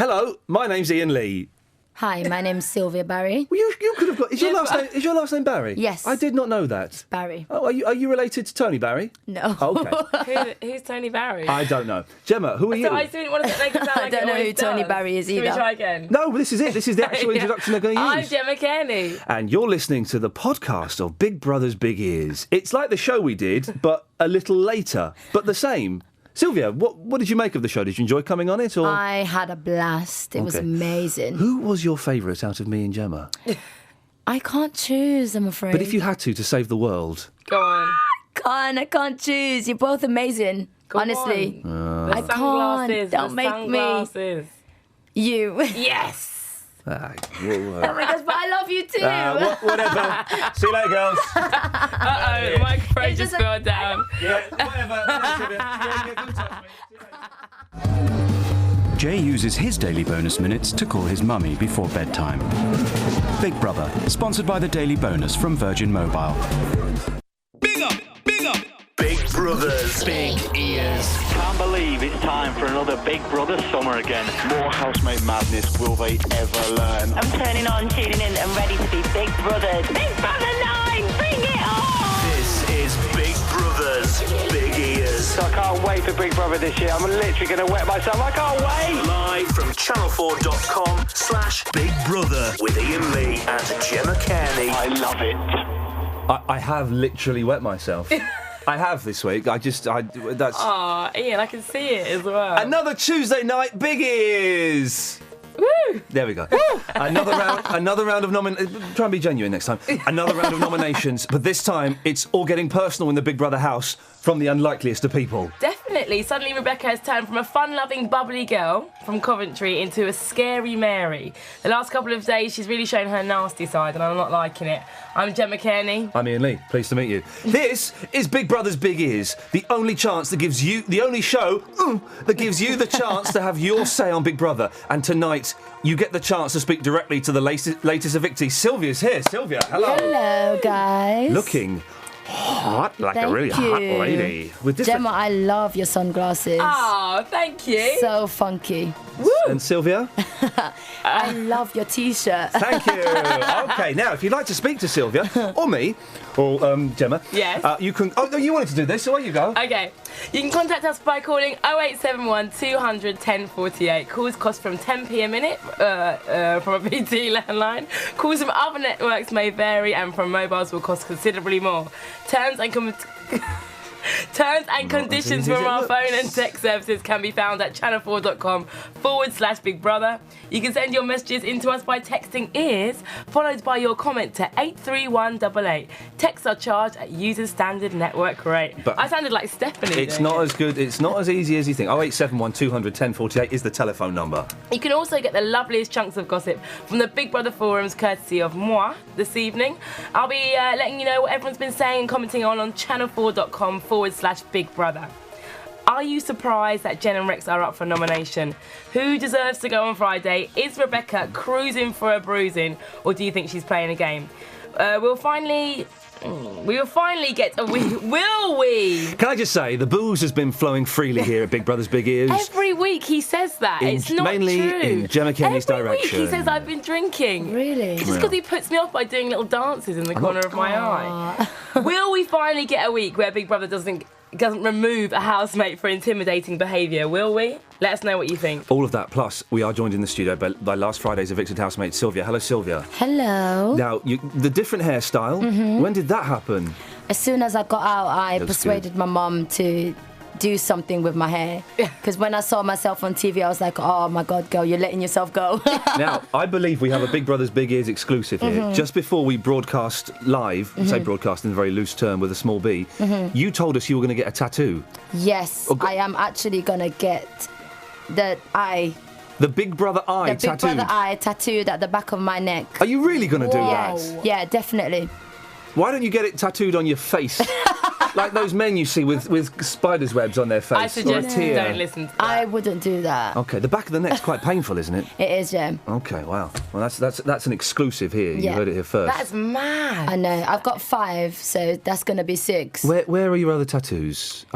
Hello, my name's Ian Lee. Hi, my name's Sylvia Barry. Well, you could have got... Is your last name Barry? Yes. I did not know that. Barry. Oh, are you related to Tony Barry? No. Oh, okay. Who's Tony Barry? I don't know. Gemma, who are you? I didn't want to make it sound like I don't know who Tony Barry is either. Should we try again? No, this is it. This is the actual introduction they're going to use. I'm Gemma Kearney. And you're listening to the podcast of Big Brother's Big Ears. It's like the show we did, but a little later, but the same. Sylvia, what did you make of the show? Did you enjoy coming on it? Or? I had a blast. It was amazing. Who was your favourite out of me and Gemma? I can't choose, I'm afraid. But if you had to save the world... Go on. I can't choose. You're both amazing. Honestly. I can't. Don't make me. You. Yes. Oh my gosh, but I love you too. Whatever. See you later, girls. Uh-oh, the microphone just fell down. Yeah, whatever. Jay uses his daily bonus minutes to call his mummy before bedtime. Big Brother, sponsored by the Daily Bonus from Virgin Mobile. Big up! Big Brother's Big Ears. Can't believe it's time for another Big Brother summer again. More housemate madness will they ever learn? I'm turning on, tuning in, and ready to be Big Brothers. Big Brother 9, bring it on! This is Big Brother's Big Ears. I can't wait for Big Brother this year. I'm literally going to wet myself. I can't wait! Live from channel4.com/Big Brother with Ian Lee and Gemma Kearney. I love it. I have literally wet myself. I have this week. That's... Aw, Ian, I can see it as well. Another Tuesday night Big Ears. Woo! There we go. Another round of try and be genuine next time. Another round of nominations, but this time it's all getting personal in the Big Brother house from the unlikeliest of people. Definitely. Suddenly Rebecca has turned from a fun-loving, bubbly girl from Coventry into a scary Mary. The last couple of days she's really shown her nasty side and I'm not liking it. I'm Gemma Kearney. I'm Ian Lee. Pleased to meet you. This is Big Brother's Big Ears, the only show that gives you the chance to have your say on Big Brother. And tonight you get the chance to speak directly to the latest evictee. Sylvia's here. Sylvia, hello. Hello, guys. Looking hot, like Thank a really you. hot lady. With Gemma, I love your sunglasses. Oh, thank you. So funky. Woo! And Sylvia? I love your T-shirt. Thank you. OK, now, if you'd like to speak to Sylvia, or me, or Gemma... Yes. You can... Oh, no, you wanted to do this, so away you go. OK. You can contact us by calling 0871 200 1048. Calls cost from 10p a minute from a BT landline. Calls from other networks may vary and from mobiles will cost considerably more. Terms and conditions from our phone and text services can be found at channel4.com/Big Brother. You can send your messages into us by texting ears, followed by your comment to 83188. Texts are charged at user standard network rate. But I sounded like Stephanie. It's not as good, it's not as easy as you think. 0871 200 1048 is the telephone number. You can also get the loveliest chunks of gossip from the Big Brother forums, courtesy of moi, this evening. I'll be letting you know what everyone's been saying and commenting on channel4.com/Big Brother. Are you surprised that Jen and Rex are up for nomination? Who deserves to go on Friday? Is Rebecca cruising for a bruising, or do you think she's playing a game? We will finally get a week. Will we? Can I just say, the booze has been flowing freely here at Big Brother's Big Ears. Every week he says that. It's not mainly true. in Gemma Kearney's direction. Every week he says I've been drinking. Really? Just because he puts me off by doing little dances in the corner of my eye. Will we finally get a week where Big Brother doesn't remove a housemate for intimidating behaviour, will we? Let us know what you think. All of that, plus we are joined in the studio by last Friday's evicted housemate, Sylvia. Hello, Sylvia. Hello. Now, the different hairstyle, when did that happen? As soon as I got out, I Looks persuaded good. my mum to do something with my hair. Because when I saw myself on TV, I was like, oh my God, girl, you're letting yourself go. Now, I believe we have a Big Brother's Big Ears exclusive here. Just before we broadcast live, say broadcast in a very loose term with a small b, you told us you were going to get a tattoo. Yes, I am actually going to get the eye. The Big Brother eye The Big tattooed. Brother eye tattooed at the back of my neck. Are you really going to do that? Yeah, definitely. Why don't you get it tattooed on your face? Like those men you see with spiders' webs on their face. I suggest or a you tear. don't listen to that. I wouldn't do that. Okay, the back of the neck's quite painful, isn't it? It is, yeah. Okay, wow. Well, that's an exclusive here. You Yeah. heard it here first. That's mad. I know. I've got 5, so that's going to be 6. Where are your other tattoos?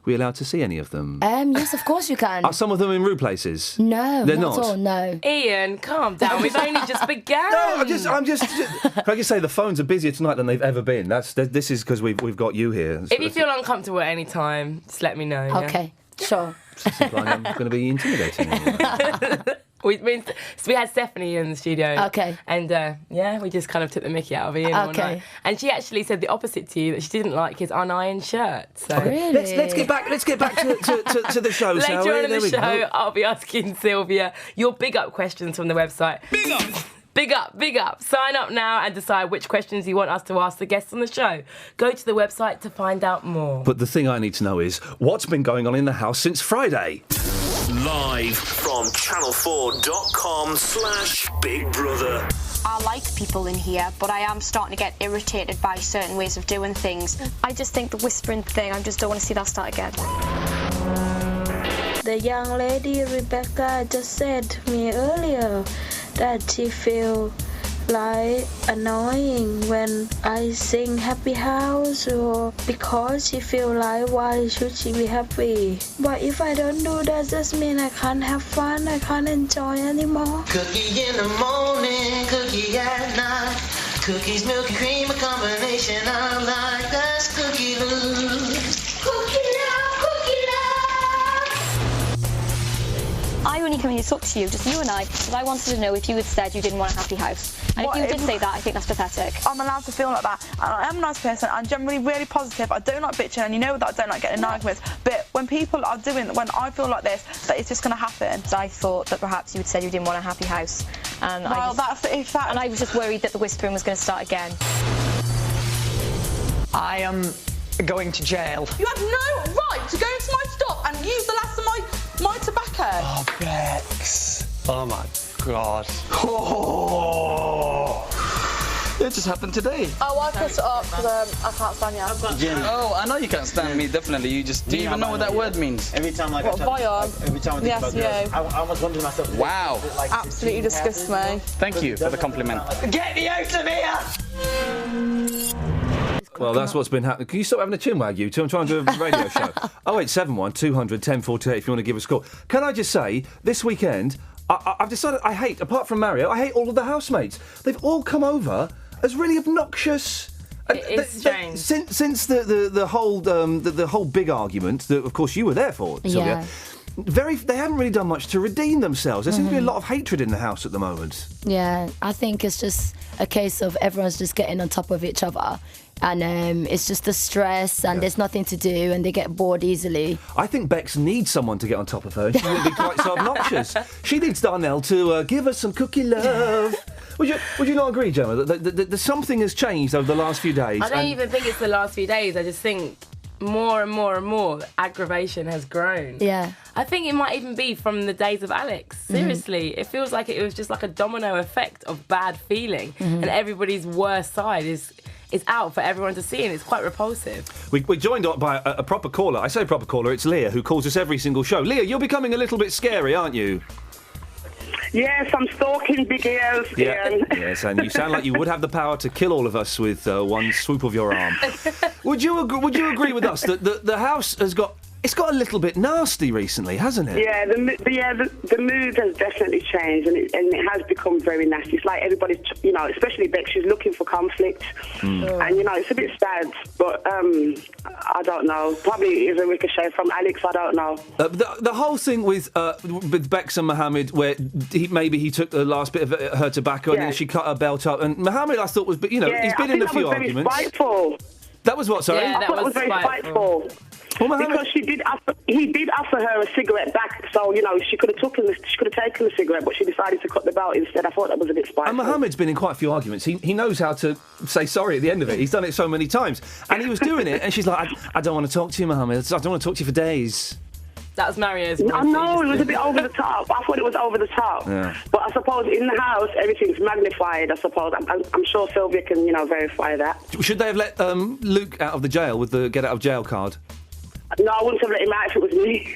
we allowed to see any of them? Yes, of course you can. Are some of them in rude places? No, They're not not. at all, no. Iain, calm down. We've only just begun. No, I'm just. Can I just say the phones are busier tonight than they've ever been? This is because we've got you here. If you feel uncomfortable at any time, just let me know. Yeah? Okay, sure. I'm going to be intimidating you. We had Stephanie in the studio. Okay. And, we just kind of took the mickey out of Iain all night. And she actually said the opposite to you, that she didn't like his unironed shirt. So. Really? Let's get back to the show, shall we? Later on in There the we show, go. I'll be asking Sylvia your big up questions from the website. Big up! Big up, big up. Sign up now and decide which questions you want us to ask the guests on the show. Go to the website to find out more. But the thing I need to know is, what's been going on in the house since Friday? Live from channel4.com/Big Brother. I like people in here, but I am starting to get irritated by certain ways of doing things. I just think the whispering thing, I just don't want to see that start again. The young lady Rebecca just said to me earlier that she feel like annoying when I sing Happy House, or because she feel like why should she be happy? But if I don't do that, just mean I can't have fun, I can't enjoy anymore. Cookie in the morning, cookie at night. Cookies, milk and cream, a combination I like. That's cookie love. Cookie love, cookie love. I only came here to talk to you, just you and I, because I wanted to know if you had said you didn't want a happy house. And if you did say that, I think that's pathetic. I'm allowed to feel like that. And I am a nice person. I'm generally really positive. I don't like bitching, and you know that I don't like getting in arguments. But when people are when I feel like this, that it's just going to happen. So I thought that perhaps you had said you didn't want a happy house. And well, and I was just worried that the whispering was going to start again. I am going to jail. You had no right to go into my stop and use the last of my tobacco. Oh, Bex. Oh, my God. Oh. It just happened today. Oh, I put it up because I can't stand you. Oh, I know you can't stand me, definitely. You just do you even know what that word means? Every time I What, Vion? every time I think about girls, I was wondering myself. Wow. Absolutely disgusts me. Thank you for the compliment. Get me out of here! Well, that's what's been happening. Can you stop having a chinwag, you two? I'm trying to do a radio show. 0871 200 1048 if you want to give us a call. Can I just say, this weekend, I've decided I hate, apart from Mario, I hate all of the housemates. They've all come over as really obnoxious. It's strange. Since the whole big argument that, of course, you were there for, Sylvia. Yeah. They haven't really done much to redeem themselves. There seems to be a lot of hatred in the house at the moment. Yeah, I think it's just a case of everyone's just getting on top of each other. And it's just the stress, and there's nothing to do, and they get bored easily. I think Bex needs someone to get on top of her. She wouldn't be quite so obnoxious. She needs Darnell to give her some cookie love. Would you not agree, Gemma, that something has changed over the last few days? I don't even think it's the last few days. I just think more and more and more aggravation has grown. Yeah. I think it might even be from the days of Alex. Seriously, it feels like it was just like a domino effect of bad feeling, and everybody's worst side is out for everyone to see, and it's quite repulsive. We're joined by a proper caller. I say proper caller, it's Leah, who calls us every single show. Leah, you're becoming a little bit scary, aren't you? Yes, I'm stalking big ears, Iain. Yes, and you sound like you would have the power to kill all of us with one swoop of your arm. Would you agree with us that the house has got... It's got a little bit nasty recently, hasn't it? Yeah, the mood has definitely changed, and it has become very nasty. It's like everybody's, especially Beck, she's looking for conflict, and it's a bit sad. But I don't know. Probably is a ricochet from Alex. I don't know. The whole thing with Bex and Mohammed, where he took the last bit of her tobacco and then she cut her belt up, and Mohammed, I thought was, he's been in a few arguments. Spiteful. That was what? Sorry, yeah, I thought it was very spiteful. Well, because he did offer her a cigarette back, so she could have taken the cigarette, but she decided to cut the belt instead. I thought that was a bit spiteful. And Mohammed's been in quite a few arguments. He knows how to say sorry at the end of it. He's done it so many times, and he was doing it, and she's like, I don't want to talk to you, Mohammed. I don't want to talk to you for days. That was Mario's. I know, it was a bit over the top. I thought it was over the top. Yeah. But I suppose in the house, everything's magnified, I suppose. I'm sure Sylvia can, verify that. Should they have let Luke out of the jail with the get out of jail card? No, I wouldn't have let him out if it was me.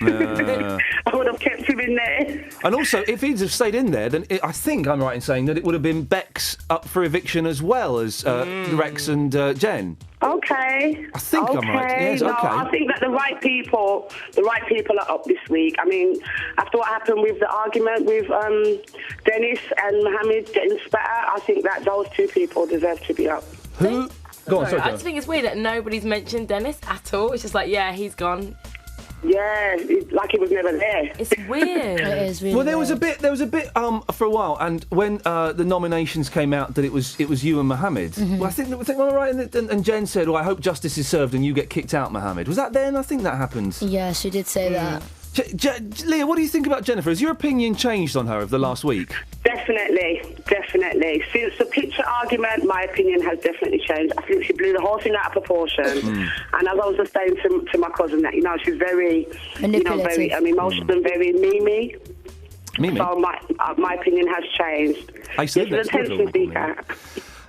I would have kept him in there. And also, if he'd have stayed in there, then I think I'm right in saying that it would have been Bex up for eviction as well as Rex and Jen. Okay. I think I'm right. Yes, no, okay. I think that the right people are up this week. I mean, after what happened with the argument with Dennis and Mohammed getting spat at, I think that those two people deserve to be up. Who? Go on, sorry, I just think it's weird that nobody's mentioned Dennis at all. It's just like, yeah, he's gone. Yeah, like he was never there. It's weird. It is really Well, there was a bit for a while, and when the nominations came out that it was you and Mohammed. Well, I think we were right, and Jen said, "Well, I hope justice is served and you get kicked out, Mohammed." Was that then? I think that happened. Yeah, she did say that. Leah, what do you think about Jennifer? Has your opinion changed on her over the last week? Definitely. Since the picture argument, my opinion has definitely changed. I think she blew the whole thing out of proportion. And as I was just saying to my cousin, that she's very, very emotional and very mimi. Mimi. So my opinion has changed. I see. She's an attention seeker.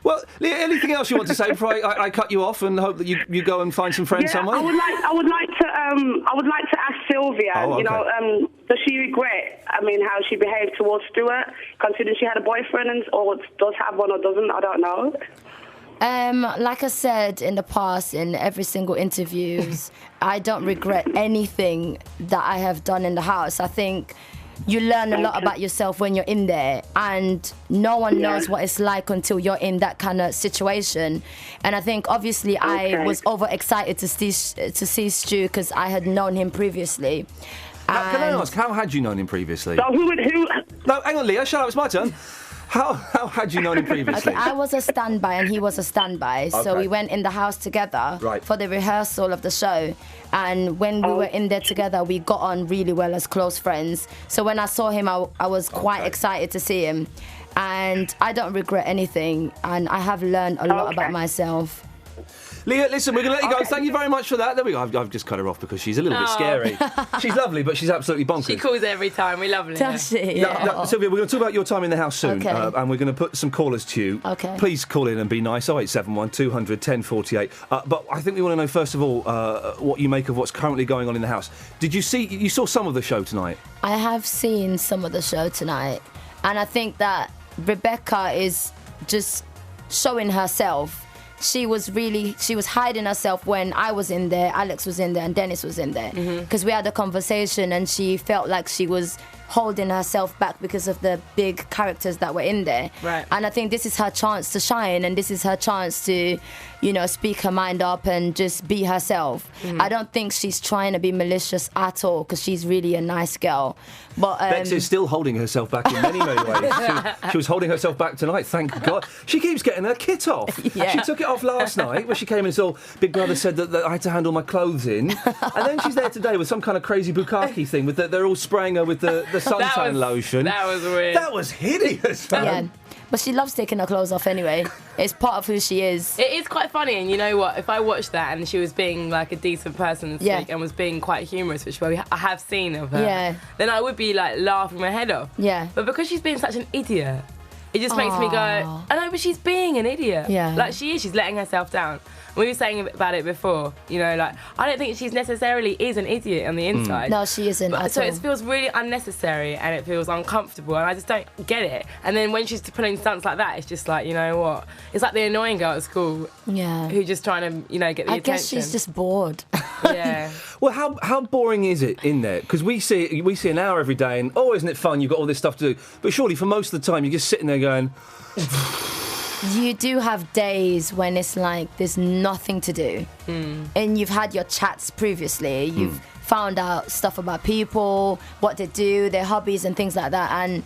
Well, Leah, anything else you want to say before I cut you off and hope that you go and find some friends somewhere? I would like to ask Sylvia. Oh, okay. Does she regret? How she behaved towards Stuart, considering she had a boyfriend, or does have one or doesn't? I don't know. Like I said in the past, in every single interviews, I don't regret anything that I have done in the house. I think you learn a lot about yourself when you're in there, and no one knows what it's like until you're in that kind of situation. And I think obviously I was overexcited to see Stu because I had known him previously. Can I ask, how had you known him previously? So who? No, hang on, Leah, shut up, it's my turn. How had you known him previously? Okay, I was a standby and he was a standby. So we went in the house together for the rehearsal of the show. And when we were in there together, we got on really well as close friends. So when I saw him, I was quite excited to see him. And I don't regret anything. And I have learned a lot about myself. Leah, listen, we're going to let you go. Thank you very much for that. There we go. I've just cut her off because she's a little bit scary. She's lovely, but she's absolutely bonkers. She calls every time. We love her. Does she? No, Sylvia, we're going to talk about your time in the house soon. And we're going to put some callers to you. Okay. Please call in and be nice. 0871 200 1048. But I think we want to know, first of all, what you make of what's currently going on in the house. You saw some of the show tonight? I have seen some of the show tonight. And I think that Rebecca is just showing herself. She was hiding herself when I was in there, Alex was in there, and Dennis was in there. Because we had a conversation and she felt like she was holding herself back because of the big characters that were in there. Right. And I think this is her chance to shine, and this is her chance to, speak her mind up and just be herself. I don't think she's trying to be malicious at all, because she's really a nice girl. But Bex is still holding herself back in many, many ways. She was holding herself back tonight, thank God. She keeps getting her kit off. She took it off last night when she came in and saw Big Brother said that I had to hand all my clothes in. And then she's there today with some kind of crazy bukkake thing. They're all spraying her with the suntan lotion. That was weird. That was hideous, man. Yeah. But she loves taking her clothes off anyway. It's part of who she is. It is quite funny, and you know what? If I watched that and she was being like a decent person and was being quite humorous, which I have seen of her, then I would be like laughing my head off. Yeah. But because she's being such an idiot, it just makes me go, I know, but she's being an idiot. Yeah. Like she is, she's letting herself down. We were saying about it before, I don't think she's necessarily is an idiot on the inside. No, she isn't at So all. it feels really unnecessary and it feels uncomfortable, and I just don't get it. And then when she's pulling stunts like that, it's just like, you know what? It's like the annoying girl at school who's just trying to, get the attention. I guess she's just bored. Yeah. Well, how boring is it in there? Because we see an hour every day, and isn't it fun? You've got all this stuff to do. But surely, for most of the time, you're just sitting there going. You do have days when it's like there's nothing to do, and you've had your chats previously. You've found out stuff about people, what they do, their hobbies, and things like that, and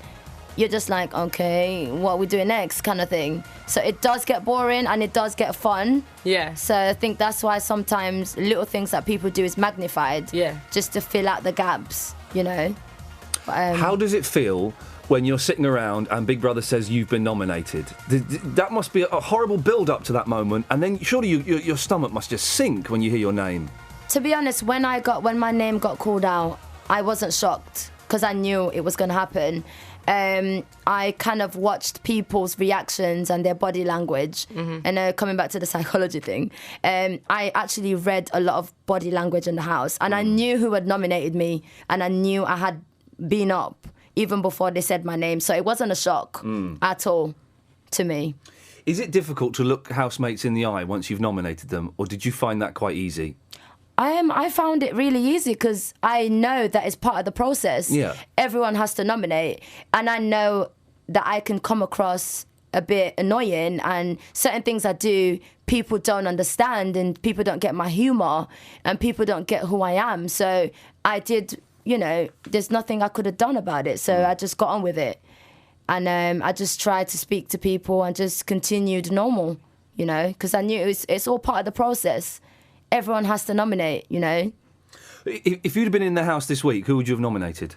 you're just like, okay, what are we doing next, kind of thing. So it does get boring and it does get fun. Yeah. So I think that's why sometimes little things that people do is magnified. Yeah. Just to fill out the gaps, How does it feel when you're sitting around and Big Brother says you've been nominated? That must be a horrible build-up to that moment, and then surely your stomach must just sink when you hear your name. To be honest, when my name got called out, I wasn't shocked. because I knew it was going to happen. I kind of watched people's reactions and their body language. And coming back to the psychology thing, I actually read a lot of body language in the house, and I knew who had nominated me, and I knew I had been up even before they said my name. So it wasn't a shock at all to me. Is it difficult to look housemates in the eye once you've nominated them, or did you find that quite easy? I found it really easy because I know that it's part of the process. Yeah. Everyone has to nominate, and I know that I can come across a bit annoying, and certain things I do, people don't understand, and people don't get my humour, and people don't get who I am. So I did, there's nothing I could have done about it. So I just got on with it. And I just tried to speak to people and just continued normal, because I knew it's all part of the process. Everyone has to nominate, If you'd have been in the house this week, who would you have nominated?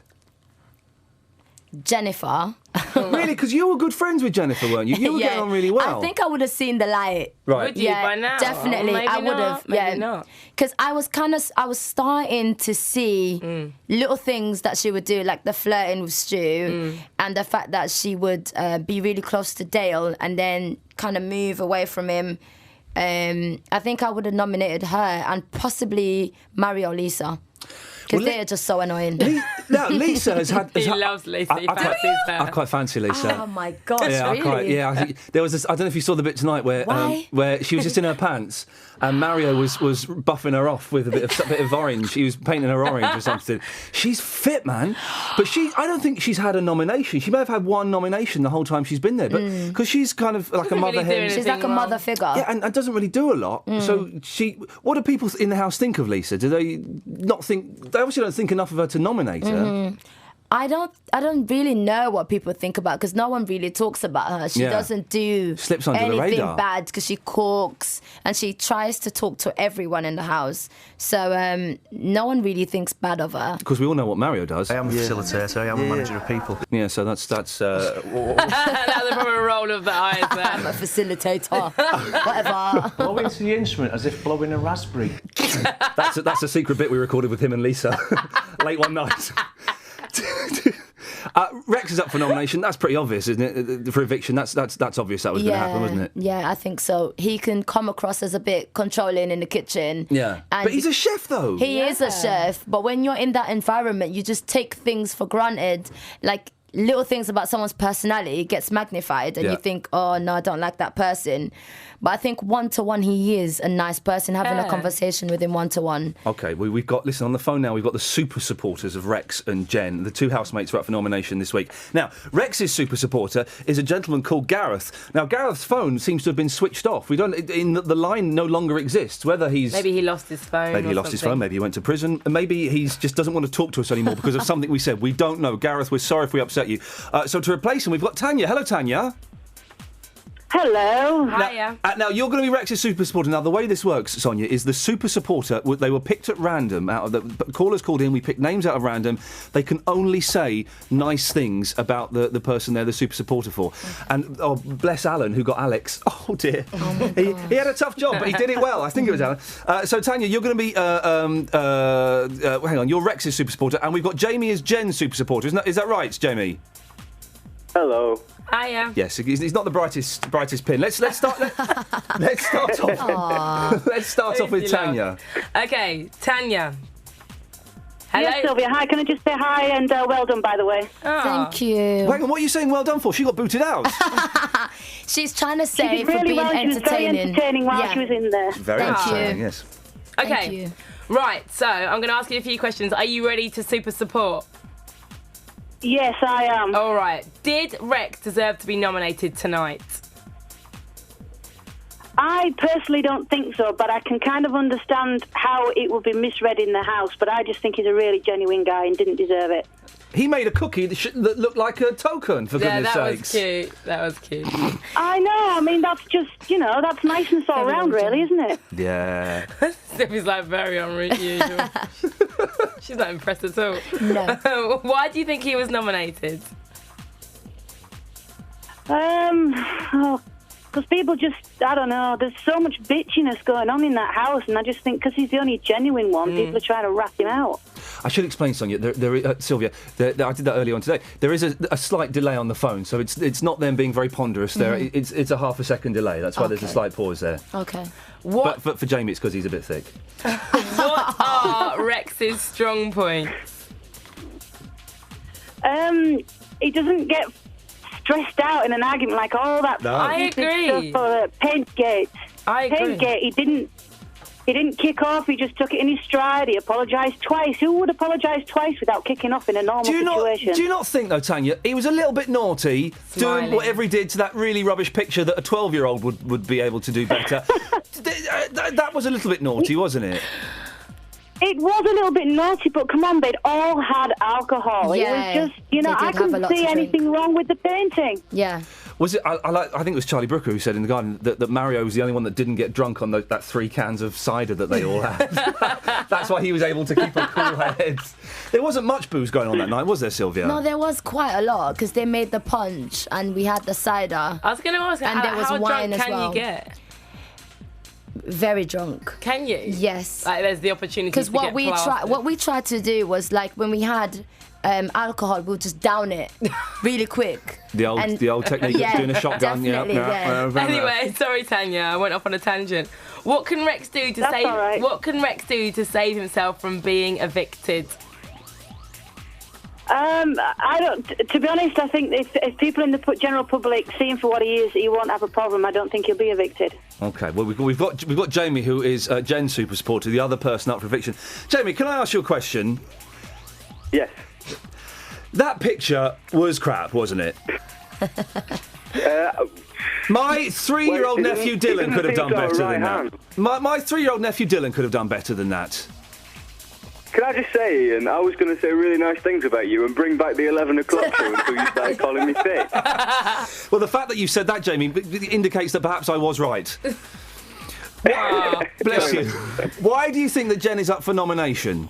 Jennifer. Really? Because you were good friends with Jennifer, weren't you? You were getting on really well. I think I would have seen the light. Right. Would you by now? Definitely. Maybe I would have. Maybe not. Because I was starting to see little things that she would do, like the flirting with Stu, and the fact that she would be really close to Dale and then kind of move away from him. I think I would have nominated her and possibly Mario or Lisa. Because they're just so annoying. Lisa has had... He loves Lisa. I quite fancy Lisa. Oh, my gosh, really? I think there was this... I don't know if you saw the bit tonight where she was just in her pants and Mario was buffing her off with a bit of orange. He was painting her orange or something. She's fit, man. But I don't think she's had a nomination. She may have had one nomination the whole time she's been there. But because she's kind of like a mother hen. She's like a mother figure. Yeah, and doesn't really do a lot. So what do people in the house think of Lisa? Do they not think... They obviously don't think enough of her to nominate her. I don't really know what people think about, because no one really talks about her. She doesn't do Slips under the anything radar. bad, because she cooks and she tries to talk to everyone in the house. So no one really thinks bad of her. Because we all know what Mario does. I am a facilitator. I am a manager of people. Yeah, so that's That's the proper role of the eyes there. I'm a facilitator. Whatever. Blow into the instrument as if blowing a raspberry. That's a secret bit we recorded with him and Lisa late one night. Rex is up for nomination. That's pretty obvious, isn't it? For eviction, that's obvious that was going to happen, wasn't it? Yeah, I think so. He can come across as a bit controlling in the kitchen. Yeah, but he's a chef, though. He is a chef, but when you're in that environment, you just take things for granted. Like, little things about someone's personality gets magnified, and you think, oh, no, I don't like that person. But I think one-to-one, he is a nice person, having a conversation with him one-to-one. OK, we've got, listen, on the phone now, we've got the super supporters of Rex and Jen. The two housemates are up for nomination this week. Now, Rex's super supporter is a gentleman called Gareth. Now, Gareth's phone seems to have been switched off. The line no longer exists. Whether he's... Maybe he lost his phone. Maybe he lost his phone, maybe he went to prison, and maybe he just doesn't want to talk to us anymore because of something we said. We don't know. Gareth, we're sorry if we upset you. So to replace him, we've got Tanya. Hello, Tanya. Hello. Hiya. Now, you're going to be Rex's super supporter. Now, the way this works, Sonia, is the super supporter, they were picked at random. Out of the callers called in, we picked names out of random. They can only say nice things about the person they're the super supporter for. And, oh, bless Alan, who got Alex. Oh, dear. Oh he had a tough job, but he did it well. I think it was Alan. So, Tanya, you're going to be, hang on, you're Rex's super supporter, and we've got Jamie as Jen's super supporter. Is that right, Jamie? Hello. Hiya. Yes, he's not the brightest pin. Let's start off. Let's start off with Tanya. Okay, Tanya. Hello. Yes, Sylvia. Hi. Can I just say hi and well done, by the way? Thank you. Wait, what are you saying well done for? She got booted out. She's trying to say she did for really being well. entertaining. She was very entertaining while she was in there. Very entertaining, yes. Okay. Thank you. Right, so I'm going to ask you a few questions. Are you ready to super support? Yes, I am. All right. Did Rex deserve to be nominated tonight? I personally don't think so, but I can kind of understand how it would be misread in the house, but I just think he's a really genuine guy and didn't deserve it. He made a cookie that looked like a token, for goodness sakes. That was cute. I know. I mean, that's just, that's niceness all round, really, isn't it? Yeah. Steffi's like very unusual. She's not impressed at all. No. Why do you think he was nominated? Because people just, I don't know, there's so much bitchiness going on in that house, and I just think because he's the only genuine one, people are trying to rat him out. I should explain, Sonia, Sylvia, I did that earlier on today. There is a slight delay on the phone, so it's not them being very ponderous there. It's a half a second delay. That's why there's a slight pause there. Okay. But for Jamie, it's because he's a bit thick. What are Rex's strong points? He doesn't get stressed out in an argument like all that. No. I agree. Stuff for Paintgate. I agree. Paintgate, he didn't kick off, he just took it in his stride, he apologised twice. Who would apologise twice without kicking off in a normal situation? Do you not think, though, Tanya, he was a little bit naughty, doing whatever he did to that really rubbish picture that a 12-year-old would be able to do better? That was a little bit naughty, wasn't it? It was a little bit naughty, but come on, they'd all had alcohol. Yeah, it was just, I couldn't see anything wrong with the painting. Yeah. Was it? I think it was Charlie Brooker who said in The Garden that Mario was the only one that didn't get drunk on that 3 cans of cider that they all had. That's why he was able to keep a cool head. There wasn't much booze going on that night, was there, Sylvia? No, there was quite a lot because they made the punch and we had the cider. I was going to ask, and there was how wine drunk as can well. you get? Very drunk. Can you? Yes. Like, there's the opportunity to Because get plastered. what we tried to do was, like, when we had alcohol, we'll just down it really quick. The old technique of doing a shotgun. Yeah. Anyway, sorry, Tanya, I went off on a tangent. What can Rex do to save? Right. What can Rex do to save himself from being evicted? I don't. To be honest, I think if people in the general public see him for what he is, he won't have a problem. I don't think he'll be evicted. Okay. Well, we've got Jamie, who is Jen's super supporter, the other person up for eviction. Jamie, can I ask you a question? Yes. That picture was crap, wasn't it? My 3-year-old nephew Dylan could have done better than that. My 3-year-old nephew Dylan could have done better than that. Can I just say, Ian, I was going to say really nice things about you and bring back the 11 o'clock show until you started calling me thick. Well, the fact that you said that, Jamie, indicates that perhaps I was right. Bless you. Why do you think that Jen is up for nomination?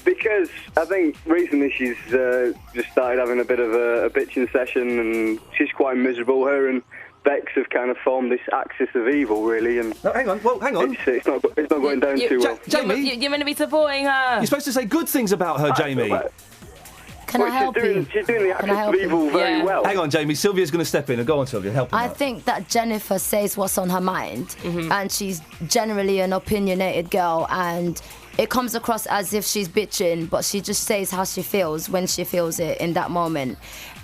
Because I think recently she's just started having a bit of a bitching session and she's quite miserable. Her and Bex have kind of formed this axis of evil, really. And no, hang on. It's not going down too well. Jamie, you're meant to be supporting her. You're supposed to say good things about her, Jamie. Can I help you? She's doing the axis of evil very well. Hang on, Jamie. Sylvia's going to step in. Go on, Sylvia. Help her. I think that Jennifer says what's on her mind, and she's generally an opinionated girl, and it comes across as if she's bitching, but she just says how she feels when she feels it in that moment.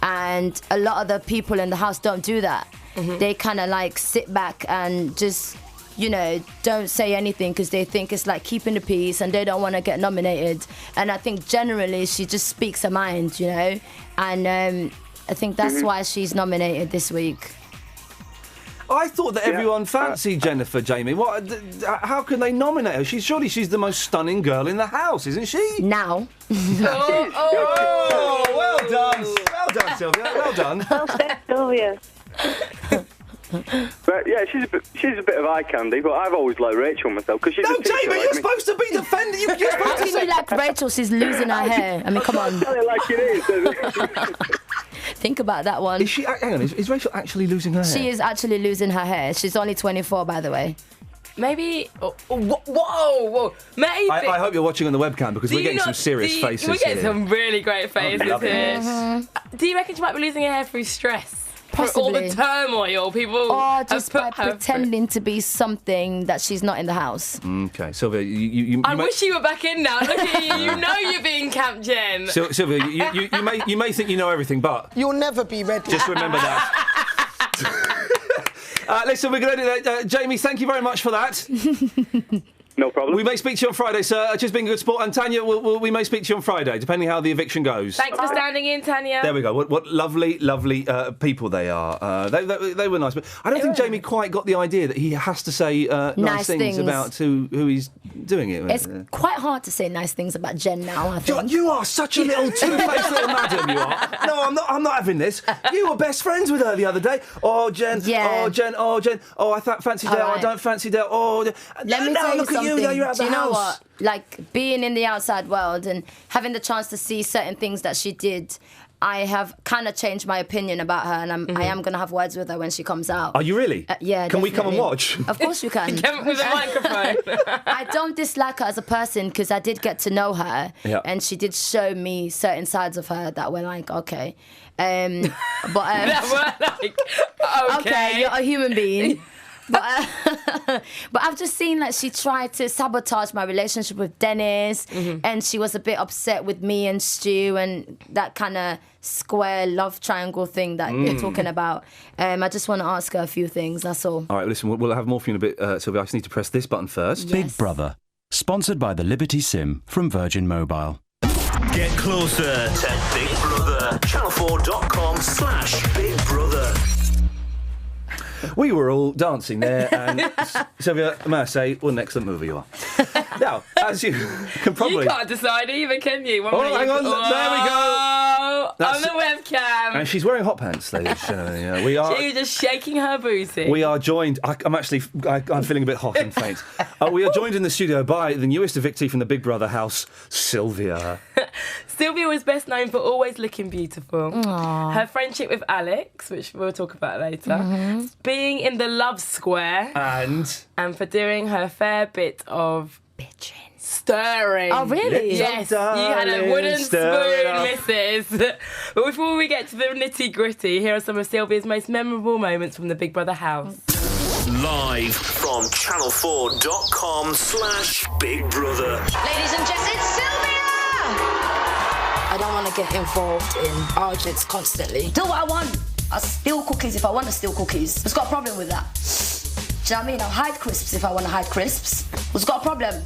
And a lot of the people in the house don't do that. They kind of like sit back and just, don't say anything because they think it's like keeping the peace and they don't want to get nominated. And I think generally she just speaks her mind, and I think that's why she's nominated this week. I thought that everyone fancied Jennifer, Jamie. How can they nominate her? Surely she's the most stunning girl in the house, isn't she? Now. Oh, well done. Well done, Sylvia. Well done. Well said, Sylvia. But yeah, she's a bit of eye candy, but I've always liked Rachel myself because she's a teacher. Jamie, you're supposed to be defending. You're supposed How to can you like Rachel? She's losing her hair. I mean, come on. Tell it like it is. Think about that one. Is she? Hang on. Is Rachel actually losing her hair? She is actually losing her hair. She's only 24, by the way. Maybe. Whoa. Maybe. I hope you're watching on the webcam because we're getting some serious faces. We're getting here. some really great faces here. Do you reckon she might be losing her hair through stress? Possibly. For all the turmoil people or just by have put her pretending to be something that she's not in the house. Okay, Sylvia, you I wish you were back in now. Look at you. You know you're being Camp Jen. Sylvia, you may think you know everything, but you'll never be ready. Just remember that. Listen, we're going to do that. Jamie, thank you very much for that. No problem. We may speak to you on Friday, sir. Just being a good sport. And Tanya, we may speak to you on Friday, depending how the eviction goes. Thanks for standing in, Tanya. There we go. What lovely people they are. They were nice. But I don't think Jamie quite got the idea that he has to say nice things about who he's doing it with. It's quite hard to say nice things about Jen now, I think. John, you are such a little two-faced little madam, you are. No, I'm not having this. You were best friends with her the other day. Oh, Jen. Yeah. Oh, Jen. Oh, Jen. Oh, I fancy Dale. Right. I don't fancy Dale. Oh, let me tell you look something. at you. You're out Do the you house. know what? Like, being in the outside world and having the chance to see certain things that she did I have kind of changed my opinion about her, and I am going to have words with her when she comes out. Are you really? Yeah, Can we come and definitely. watch? Of course you can. With a microphone. I don't dislike her as a person because I did get to know her, Yeah. and she did show me certain sides of her that were like, okay. That were like, okay. You're a human being. But I've just seen that she tried to sabotage my relationship with Dennis, and she was a bit upset with me and Stu, and that kind of square love triangle thing that you're talking about. I just want to ask her a few things, that's all. All right, listen, we'll have more for you in a bit, Sylvia. I just need to press this button first. Big Brother, sponsored by the Liberty Sim from Virgin Mobile. Get closer to Big Brother. Channel4.com/Big Brother. We were all dancing there, and Sylvia, may I say, what an excellent mover you are. Now, as you can probably... You can't decide either, can you? Oh, hang on, there we go. On the webcam. And she's wearing hot pants, ladies and gentlemen. Yeah, we are... She's just shaking her booty. We are joined... I'm feeling a bit hot and faint. We are joined in the studio by the newest evictee from the Big Brother house, Sylvia. Sylvia was best known for always looking beautiful. Aww. Her friendship with Alex, which we'll talk about later. Being in the love square. And for doing her fair bit of... bitching. Stirring. Oh, really? Yes. Darling, You had a wooden stir it spoon, up. missus. But before we get to the nitty-gritty, here are some of Sylvia's most memorable moments from the Big Brother house. Live from channel4.com/Big Brother. Ladies and gents, it's Sylvia! I don't want to get involved in arguments constantly. Do what I want. I'll steal cookies if I want to steal cookies. Who's got a problem with that? Do you know what I mean? I'll hide crisps if I want to hide crisps. Who's got a problem?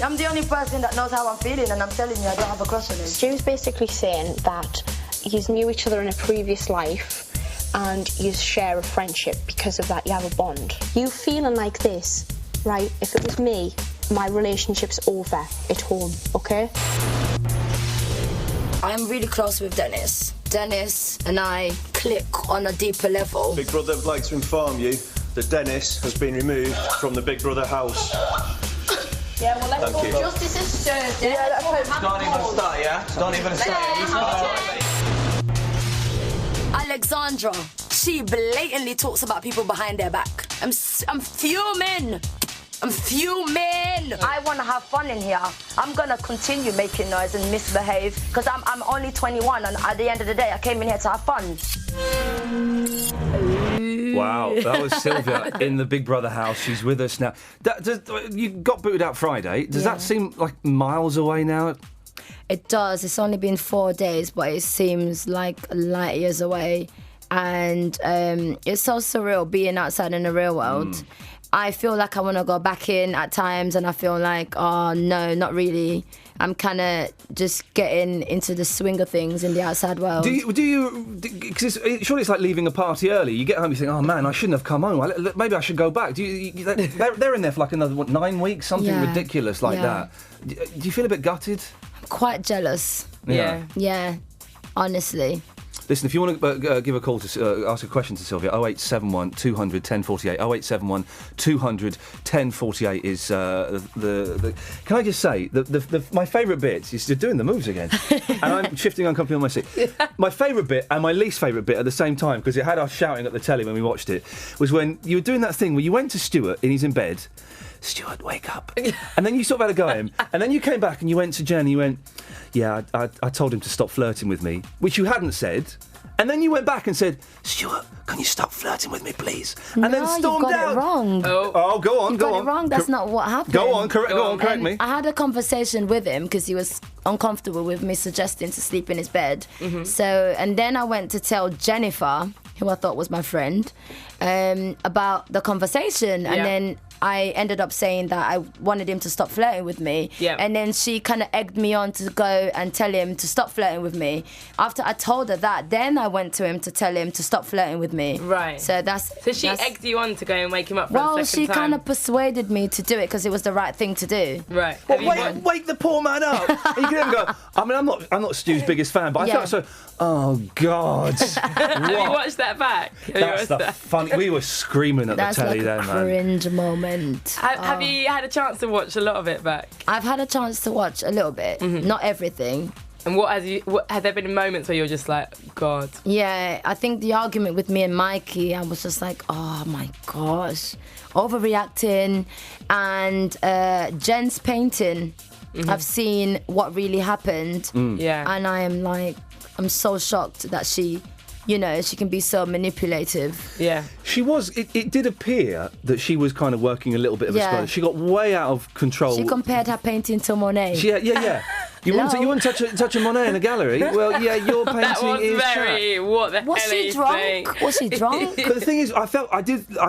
I'm the only person that knows how I'm feeling, and I'm telling you I don't have a crush on him. Stu's basically saying that you knew each other in a previous life and you share a friendship. Because of that, you have a bond. You feeling like this, right? If it was me, my relationship's over at home, okay? I'm really close with Dennis. Dennis and I click on a deeper level. Big Brother would like to inform you that Dennis has been removed from the Big Brother house. Yeah, well, let's Thank you. Justice is served. Yeah, Don't even start, yeah? Don't even start. Alexandra, she blatantly talks about people behind their back. I'm fuming. I'm fuming. I want to have fun in here. I'm going to continue making noise and misbehave because I'm only 21, and at the end of the day, I came in here to have fun. Wow, that was Sylvia in the Big Brother house. She's with us now. You got booted out Friday. Does that seem like miles away now? It does. It's only been 4 days, but it seems like light years away. And it's so surreal being outside in the real world. I feel like I want to go back in at times, and I feel like, oh, no, not really. I'm kind of just getting into the swing of things in the outside world. Because surely it's like leaving a party early. You get home, you think, oh man, I shouldn't have come home. Maybe I should go back. They're in there for like another 9 weeks, something ridiculous like that. Do you feel a bit gutted? I'm quite jealous. Yeah, honestly. Listen, if you want to give a call to ask a question to Sylvia, 0871 200 1048. 0871 200 1048 is the. Can I just say my favourite bit is you're doing the moves again, and I'm shifting uncomfortably on my seat. My favourite bit and my least favourite bit at the same time, because it had us shouting at the telly when we watched it, was when you were doing that thing where you went to Stuart and he's in bed. Stuart, wake up. And then you sort of had a go at him. And then you came back and you went to Jen and you went, yeah, I told him to stop flirting with me, which you hadn't said. And then you went back and said, Stuart, can you stop flirting with me, please? And then stormed you got out. it wrong. Oh, go on, you go got on. It wrong. That's not what happened. Go on, correct me. I had a conversation with him because he was uncomfortable with me suggesting to sleep in his bed. So, and then I went to tell Jennifer, who I thought was my friend, about the conversation. And then I ended up saying that I wanted him to stop flirting with me. And then she kind of egged me on to go and tell him to stop flirting with me. After I told her that, then I went to him to tell him to stop flirting with me. Right. So she egged you on to go and wake him up for the Well, second she time. kind of persuaded me to do it because it was the right thing to do. Right. Well, wake the poor man up. And you can go, I mean, I'm not Stu's biggest fan, but I felt so, oh, God. Have you watched that back? That's the funny. We were screaming at the telly like then, a man. cringe moment. Have you had a chance to watch a lot of it back? I've had a chance to watch a little bit, not everything. And have there been moments where you're just like, God? Yeah, I think the argument with me and Mikey, I was just like, oh my gosh, overreacting. And Jen's painting, I've seen what really happened. Yeah. And I am like, I'm so shocked that she can be so manipulative. Yeah. She was. It did appear that she was kind of working a little bit of a spell. She got way out of control. She compared her painting to Monet. Yeah. You wouldn't touch a Monet in a gallery? Well, yeah, your painting that was is very. crap. What the Was hell she are you drunk? saying? Was she drunk? But the thing is, I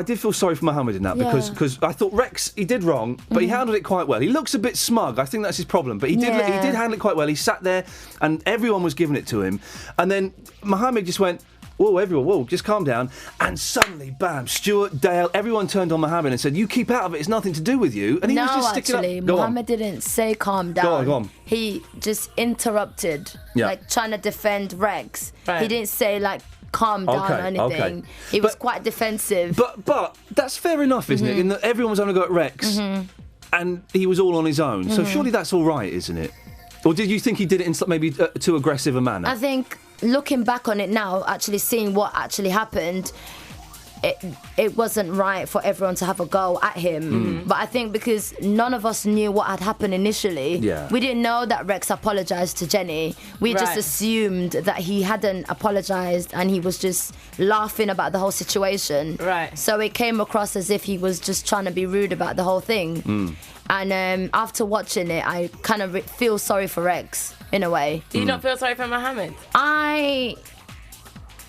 did feel sorry for Mohammed in that because I thought Rex, he did wrong, but he handled it quite well. He looks a bit smug. I think that's his problem, but he did handle it quite well. He sat there, and everyone was giving it to him, and then Mohammed just went, whoa, everyone, whoa, just calm down. And suddenly, bam, Stuart, Dale, everyone turned on Mohammed and said, you keep out of it, it's nothing to do with you. And he was just sticking actually, up. Mohammed didn't say calm down. Go on. He just interrupted, like trying to defend Rex. Right. He didn't say, like, calm down or anything. Okay. He was quite defensive. But that's fair enough, isn't it? In that everyone was having a go at Rex, and he was all on his own. So surely that's all right, isn't it? Or did you think he did it in maybe too aggressive a manner? I think, looking back on it now, actually seeing what actually happened, it wasn't right for everyone to have a go at him. But I think because none of us knew what had happened initially, we didn't know that Rex apologised to Jenny. We just assumed that he hadn't apologised and he was just laughing about the whole situation. Right. So it came across as if he was just trying to be rude about the whole thing. And after watching it, I kind of feel sorry for Rex, in a way. Do you not feel sorry for Mohammed? I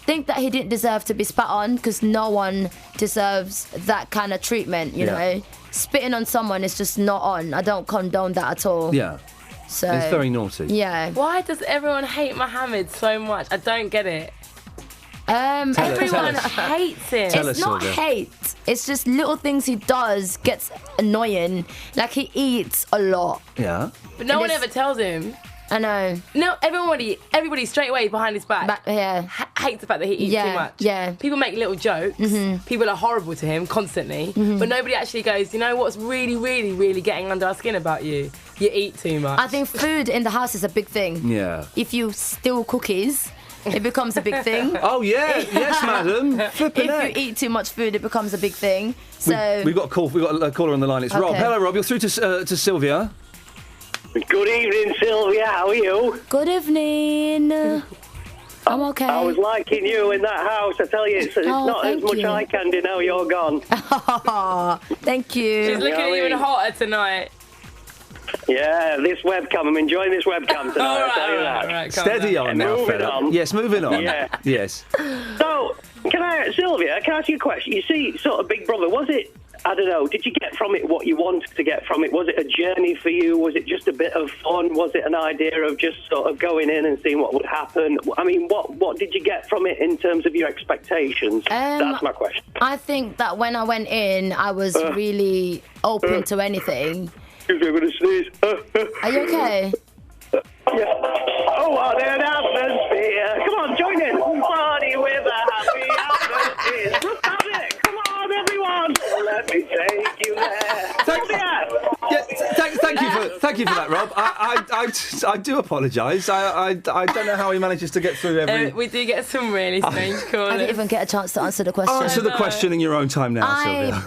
think that he didn't deserve to be spat on, because no one deserves that kind of treatment, you know. Spitting on someone is just not on. I don't condone that at all. Yeah. So it's very naughty. Yeah. Why does everyone hate Mohammed so much? I don't get it. Everyone hates him. It's not hate. It's just little things he does gets annoying. Like, he eats a lot. Yeah. But no one ever tells him. I know. No, everybody straight away behind his back hates the fact that he eats too much. Yeah. People make little jokes. People are horrible to him constantly. But nobody actually goes, you know what's really, really, really getting under our skin about you? You eat too much. I think food in the house is a big thing. Yeah. If you steal cookies, it becomes a big thing. Oh, yeah. Yes, madam. Flipping If you eat too much food, it becomes a big thing. So We've got a call. We've got a caller on the line. It's Rob. Okay. Hello, Rob. You're through to Sylvia. Good evening, Sylvia. How are you? Good evening. I'm okay. I was liking you in that house. I tell you, it's not as much eye candy now you're gone. Thank you. She's looking even hotter tonight. Yeah, this webcam. I'm enjoying this webcam tonight. I'll tell you that. Right, Steady on now, moving fella. on. Yes, moving on. Yeah. Yes. So, Sylvia, can I ask you a question? You see, sort of Big Brother, was it, I don't know, did you get from it what you wanted to get from it? Was it a journey for you? Was it just a bit of fun? Was it an idea of just sort of going in and seeing what would happen? I mean, what did you get from it in terms of your expectations? That's my question. I think that when I went in, I was really open to anything. Excuse me, I'm going to sneeze. Are you okay? Yeah. Oh, what an atmosphere. Come on, join in. Party with a happy atmosphere. Just have it. Come on, everyone. Let me take you there. Thank you for that, Rob. I do apologise. I don't know how he manages to get through every... We do get some really strange callers. I didn't even get a chance to answer the question. Answer the question in your own time now, Sylvia.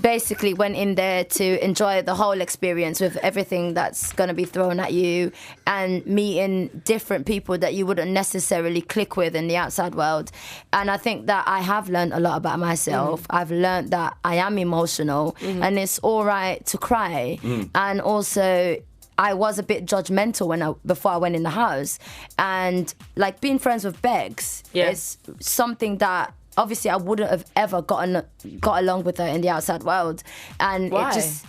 Basically went in there to enjoy the whole experience with everything that's going to be thrown at you and meeting different people that you wouldn't necessarily click with in the outside world. And I think that I have learned a lot about myself. I've learned that I am emotional and it's all right to cry. And also, I was a bit judgmental before I went in the house. And like being friends with Bex is something that obviously I wouldn't have ever got along with her in the outside world. And why? It just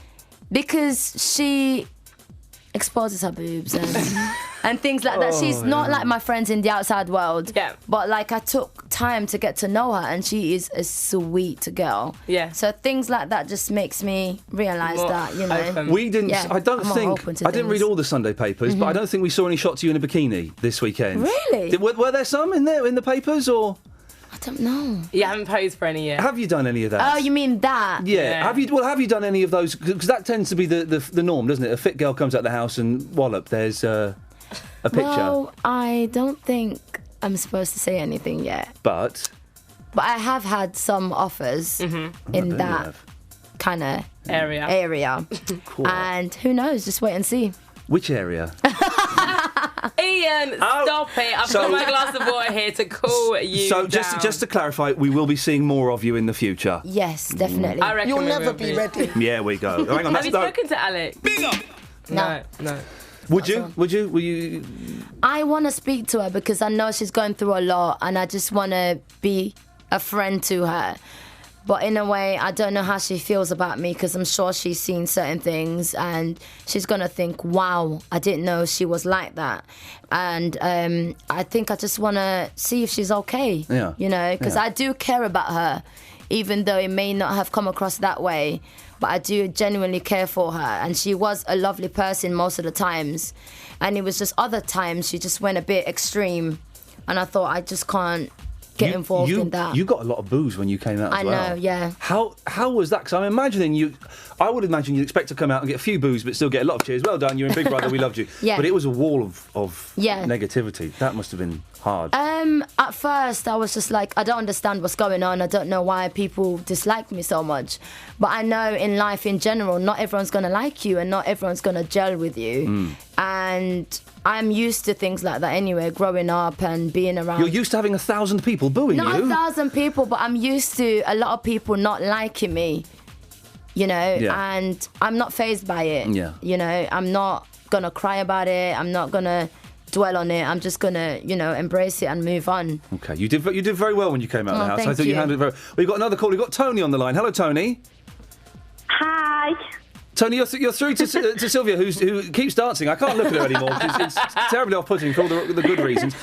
because she exposes her boobs and things like that. She's not like my friends in the outside world. Yeah. But like I took time to get to know her and she is a sweet girl. Yeah. So things like that just makes me realise that, you know. We didn't. Yeah, I don't I'm more think. open to I didn't read things. all the Sunday papers, but I don't think we saw any shots of you in a bikini this weekend. Really? Were there some in the papers or? I don't know. You haven't posed for any yet. Have you done any of that? Oh, you mean that? Yeah. Have you done any of those? Because that tends to be the norm, doesn't it? A fit girl comes out of the house and wallop. There's. a picture? Well, I don't think I'm supposed to say anything yet. But I have had some offers in that kind of area. Cool. And who knows? Just wait and see. Which area? Iain, stop it. I've got my glass of water here to cool you So down. just to clarify, we will be seeing more of you in the future. Yes, definitely. I reckon You'll we never will be ready. Yeah, we go. Hang on, Have you spoken to Alex? Big up. No. Would you? Will you? I want to speak to her because I know she's going through a lot and I just want to be a friend to her. But in a way, I don't know how she feels about me because I'm sure she's seen certain things and she's going to think, wow, I didn't know she was like that. And I think I just want to see if she's okay, you know, because I do care about her, even though it may not have come across that way. But I do genuinely care for her. And she was a lovely person most of the times. And it was just other times she just went a bit extreme. And I thought, I just can't get involved in that. You got a lot of booze when you came out as well. I know, yeah. How was that? Because I'm imagining I would imagine you'd expect to come out and get a few booze but still get a lot of cheers. Well done, you're in Big Brother, we loved you. Yeah. But it was a wall of negativity. That must have been hard. At first, I was just like, I don't understand what's going on. I don't know why people dislike me so much. But I know in life in general, not everyone's going to like you and not everyone's going to gel with you. And I'm used to things like that anyway, growing up and being around. You're used to having 1,000 people booing Not you? 1,000 people, but I'm used to a lot of people not liking me, you know, and I'm not fazed by it. Yeah. You know, I'm not going to cry about it. I'm not going to dwell on it. I'm just going to, you know, embrace it and move on. Okay, you did very well when you came out of the house. Thank I thought you handled it very well. We've got another call. We've got Tony on the line. Hello, Tony. Hi. Tony, you're through to Sylvia, who keeps dancing. I can't look at her anymore. It's terribly off-putting for all the good reasons.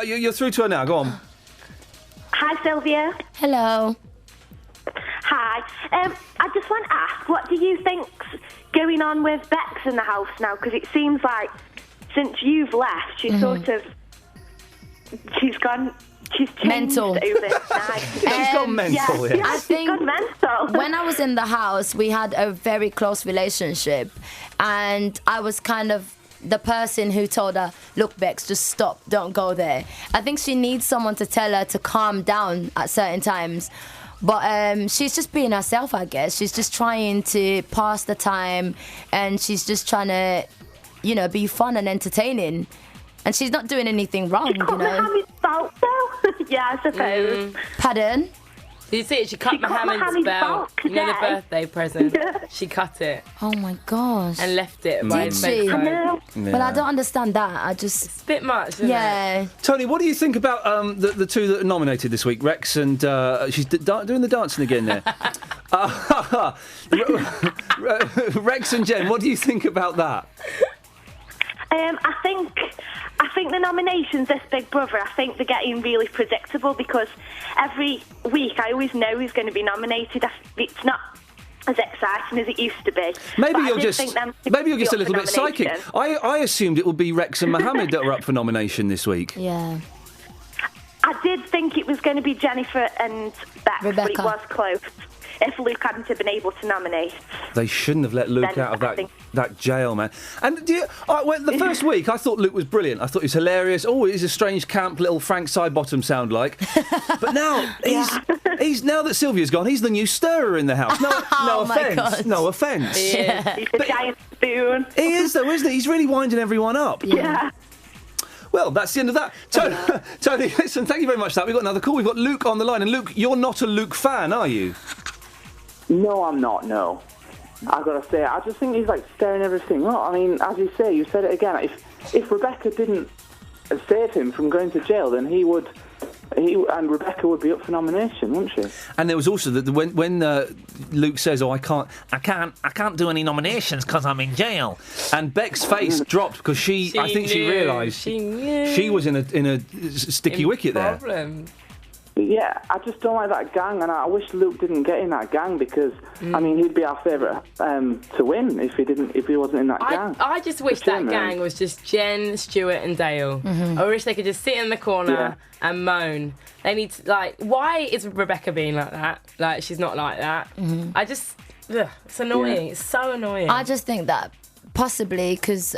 You're through to her now. Go on. Hi, Sylvia. Hello. Hi. I just want to ask, what do you think's going on with Bex in the house now? Because it seems like since you've left, she's sort of... She's changed mental. overnight. She's gone mental, yes. I think she's gone mental. when I was in the house, we had a very close relationship, and I was kind of the person who told her, look, Bex, just stop, don't go there. I think she needs someone to tell her to calm down at certain times. But she's just being herself, I guess. She's just trying to pass the time, and she's just trying to, you know, be fun and entertaining. And she's not doing anything wrong, you know. Mohammed's belt, though. Yeah, I suppose. Pardon? Did you see it? She cut Mohammed's Mohammed's belt. belt You know, the today. birthday present. She cut it Oh my gosh. and left it by Did his she? bedside. Well, I don't understand that. I just... It's a bit much, isn't Yeah. Tony, what do you think about the two that are nominated this week? Rex and... she's doing the dancing again there. Rex and Jen, what do you think about that? I think the nominations this Big Brother, I think they're getting really predictable because every week I always know who's going to be nominated. It's not as exciting as it used to be. Maybe But I you're did just think them to maybe you're be just a up for little bit psychic. nomination. I assumed it would be Rex and Mohammed that were up for nomination this week. Yeah. I did think it was going to be Jennifer and Bex, but it Rebecca. was close. If Luke hadn't have been able to nominate. They shouldn't have let Luke Then out of I think- that jail, man. And the first week, I thought Luke was brilliant. I thought he was hilarious. Oh, he's a strange camp little Frank Sidebottom sound like. But now he's now that Sylvia's gone, he's the new stirrer in the house. No Oh my offence. God. No offence. He's a giant spoon. He is though, isn't he? He's really winding everyone up. Yeah. Well, that's the end of that. Tony, listen, thank you very much for that. We've got another call. We've got Luke on the line. And Luke, you're not a Luke fan, are you? No, I'm not, no. I've got to say, I just think he's like stirring everything up. I mean, as you say, you said it again, if Rebecca didn't save him from going to jail, then he and Rebecca would be up for nomination, wouldn't she? And there was also when Luke says, "Oh, I can't do any nominations because I'm in jail," and Beck's face dropped because I think she realised she was in a sticky wicket there. Yeah, I just don't like that gang, and I wish Luke didn't get in that gang because I mean he'd be our favourite to win if he wasn't in that gang. I just wish that gang was just Jen, Stuart, and Dale. I wish they could just sit in the corner and moan. They need to why is Rebecca being like that? Like she's not like that. I just it's annoying. It's so annoying. I just think that possibly because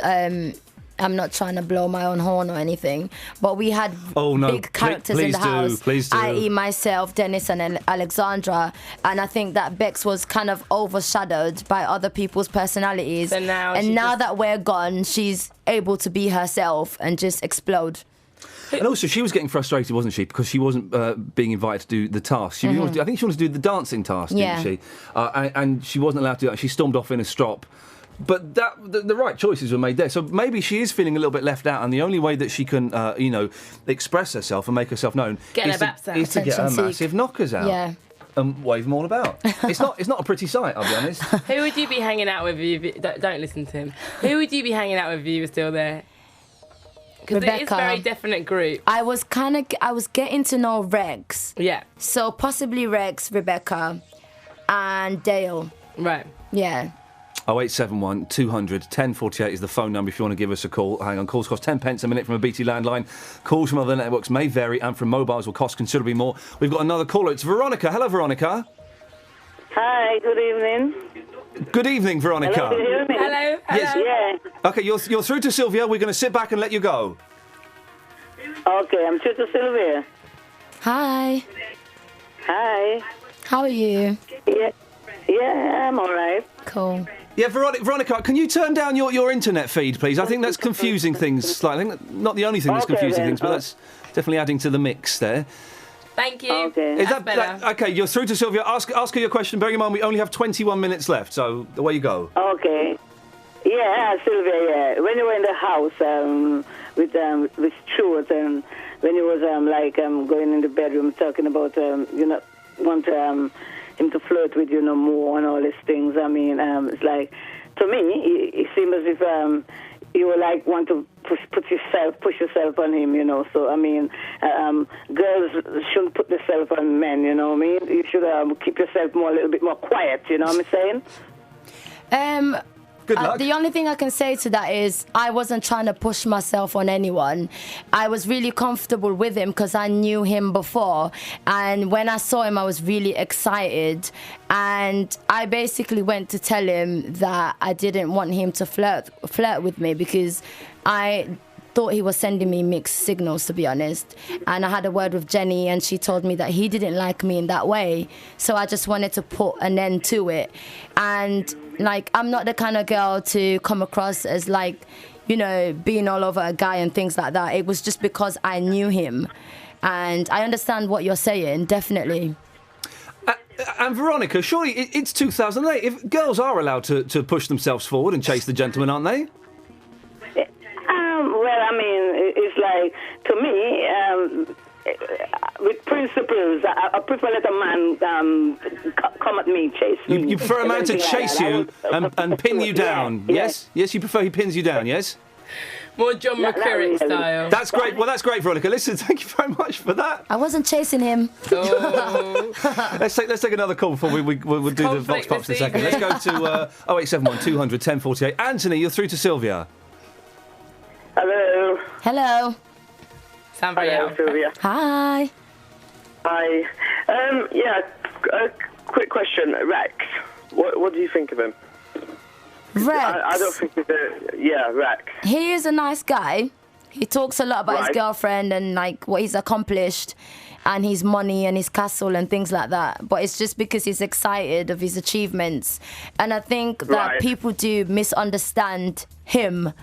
I'm not trying to blow my own horn or anything, but we had big characters in the house, please do. i.e. myself, Dennis and Alexandra, and I think that Bex was kind of overshadowed by other people's personalities. So now that we're gone, she's able to be herself and just explode. And also, she was getting frustrated, wasn't she? Because she wasn't being invited to do the task. I think she wanted to do the dancing task, didn't she? And she wasn't allowed to do that. She stormed off in a strop. But the right choices were made there. So maybe she is feeling a little bit left out, and the only way that she can, express herself and make herself known is to get her massive knockers out. Yeah. And wave them all about. It's not a pretty sight, I'll be honest. Who would you be hanging out with if you... Don't listen to him. Who would you be hanging out with if you were still there? Because it is a very definite group. I was getting to know Rex. Yeah. So possibly Rex, Rebecca, and Dale. Right. Yeah. 0871 200 1048 is the phone number if you want to give us a call. Hang on, calls cost 10 pence a minute from a BT landline. Calls from other networks may vary, and from mobiles will cost considerably more. We've got another caller. It's Veronica. Hello, Veronica. Hi, good evening. Good evening, Veronica. Hello, can you hear me? Hello. Yes. Yeah. Okay, you're through to Sylvia. We're going to sit back and let you go. Okay, I'm through to Sylvia. Hi. Hi. How are you? Yeah, I'm all right. Cool. Yeah, Veronica, can you turn down your internet feed, please? I think that's confusing things slightly. I think not the only thing that's confusing things, but that's definitely adding to the mix there. Thank you. Okay. Is that better? Okay, you're through to Sylvia. Ask her your question. Bearing in mind we only have 21 minutes left, so away you go. Okay. Yeah, Sylvia, yeah. When you were in the house with Stuart, and when you was going in the bedroom talking about want him to flirt with you no more and all these things. I mean, it's like, to me, it seems as if you were like want to push yourself on him, you know. So I mean, girls shouldn't put themselves on men, you know what I mean? You should keep yourself a little bit more quiet, you know what I'm saying? Good luck. The only thing I can say to that is I wasn't trying to push myself on anyone. I was really comfortable with him because I knew him before. And when I saw him, I was really excited. And I basically went to tell him that I didn't want him to flirt with me because I thought he was sending me mixed signals, to be honest. And I had a word with Jenny, and she told me that he didn't like me in that way. So I just wanted to put an end to it. And I'm not the kind of girl to come across as being all over a guy and things like that. It was just because I knew him. And I understand what you're saying, definitely. And Veronica, surely it's 2008. If girls are allowed to push themselves forward and chase the gentleman, aren't they? Well, I mean, it's like, to me, with principles, I prefer let a man come at me, chase me. You prefer a man to chase you and pin you down, yes? Yes, you prefer he pins you down, yes? More John McCurrick style. That's great. Well, that's great, Veronica. Listen, thank you very much for that. I wasn't chasing him. Oh. Let's take another call before we'll do the Vox Pops in a second. Let's go to 0871 200 1048. Anthony, you're through to Sylvia. Hello. Hello. Hello, Sylvia. Hi. Hi. A quick question. Rex, what do you think of him? Rex? I don't think he's Rex. He is a nice guy. He talks a lot about his girlfriend and what he's accomplished and his money and his castle and things like that. But it's just because he's excited of his achievements. And I think that people do misunderstand him.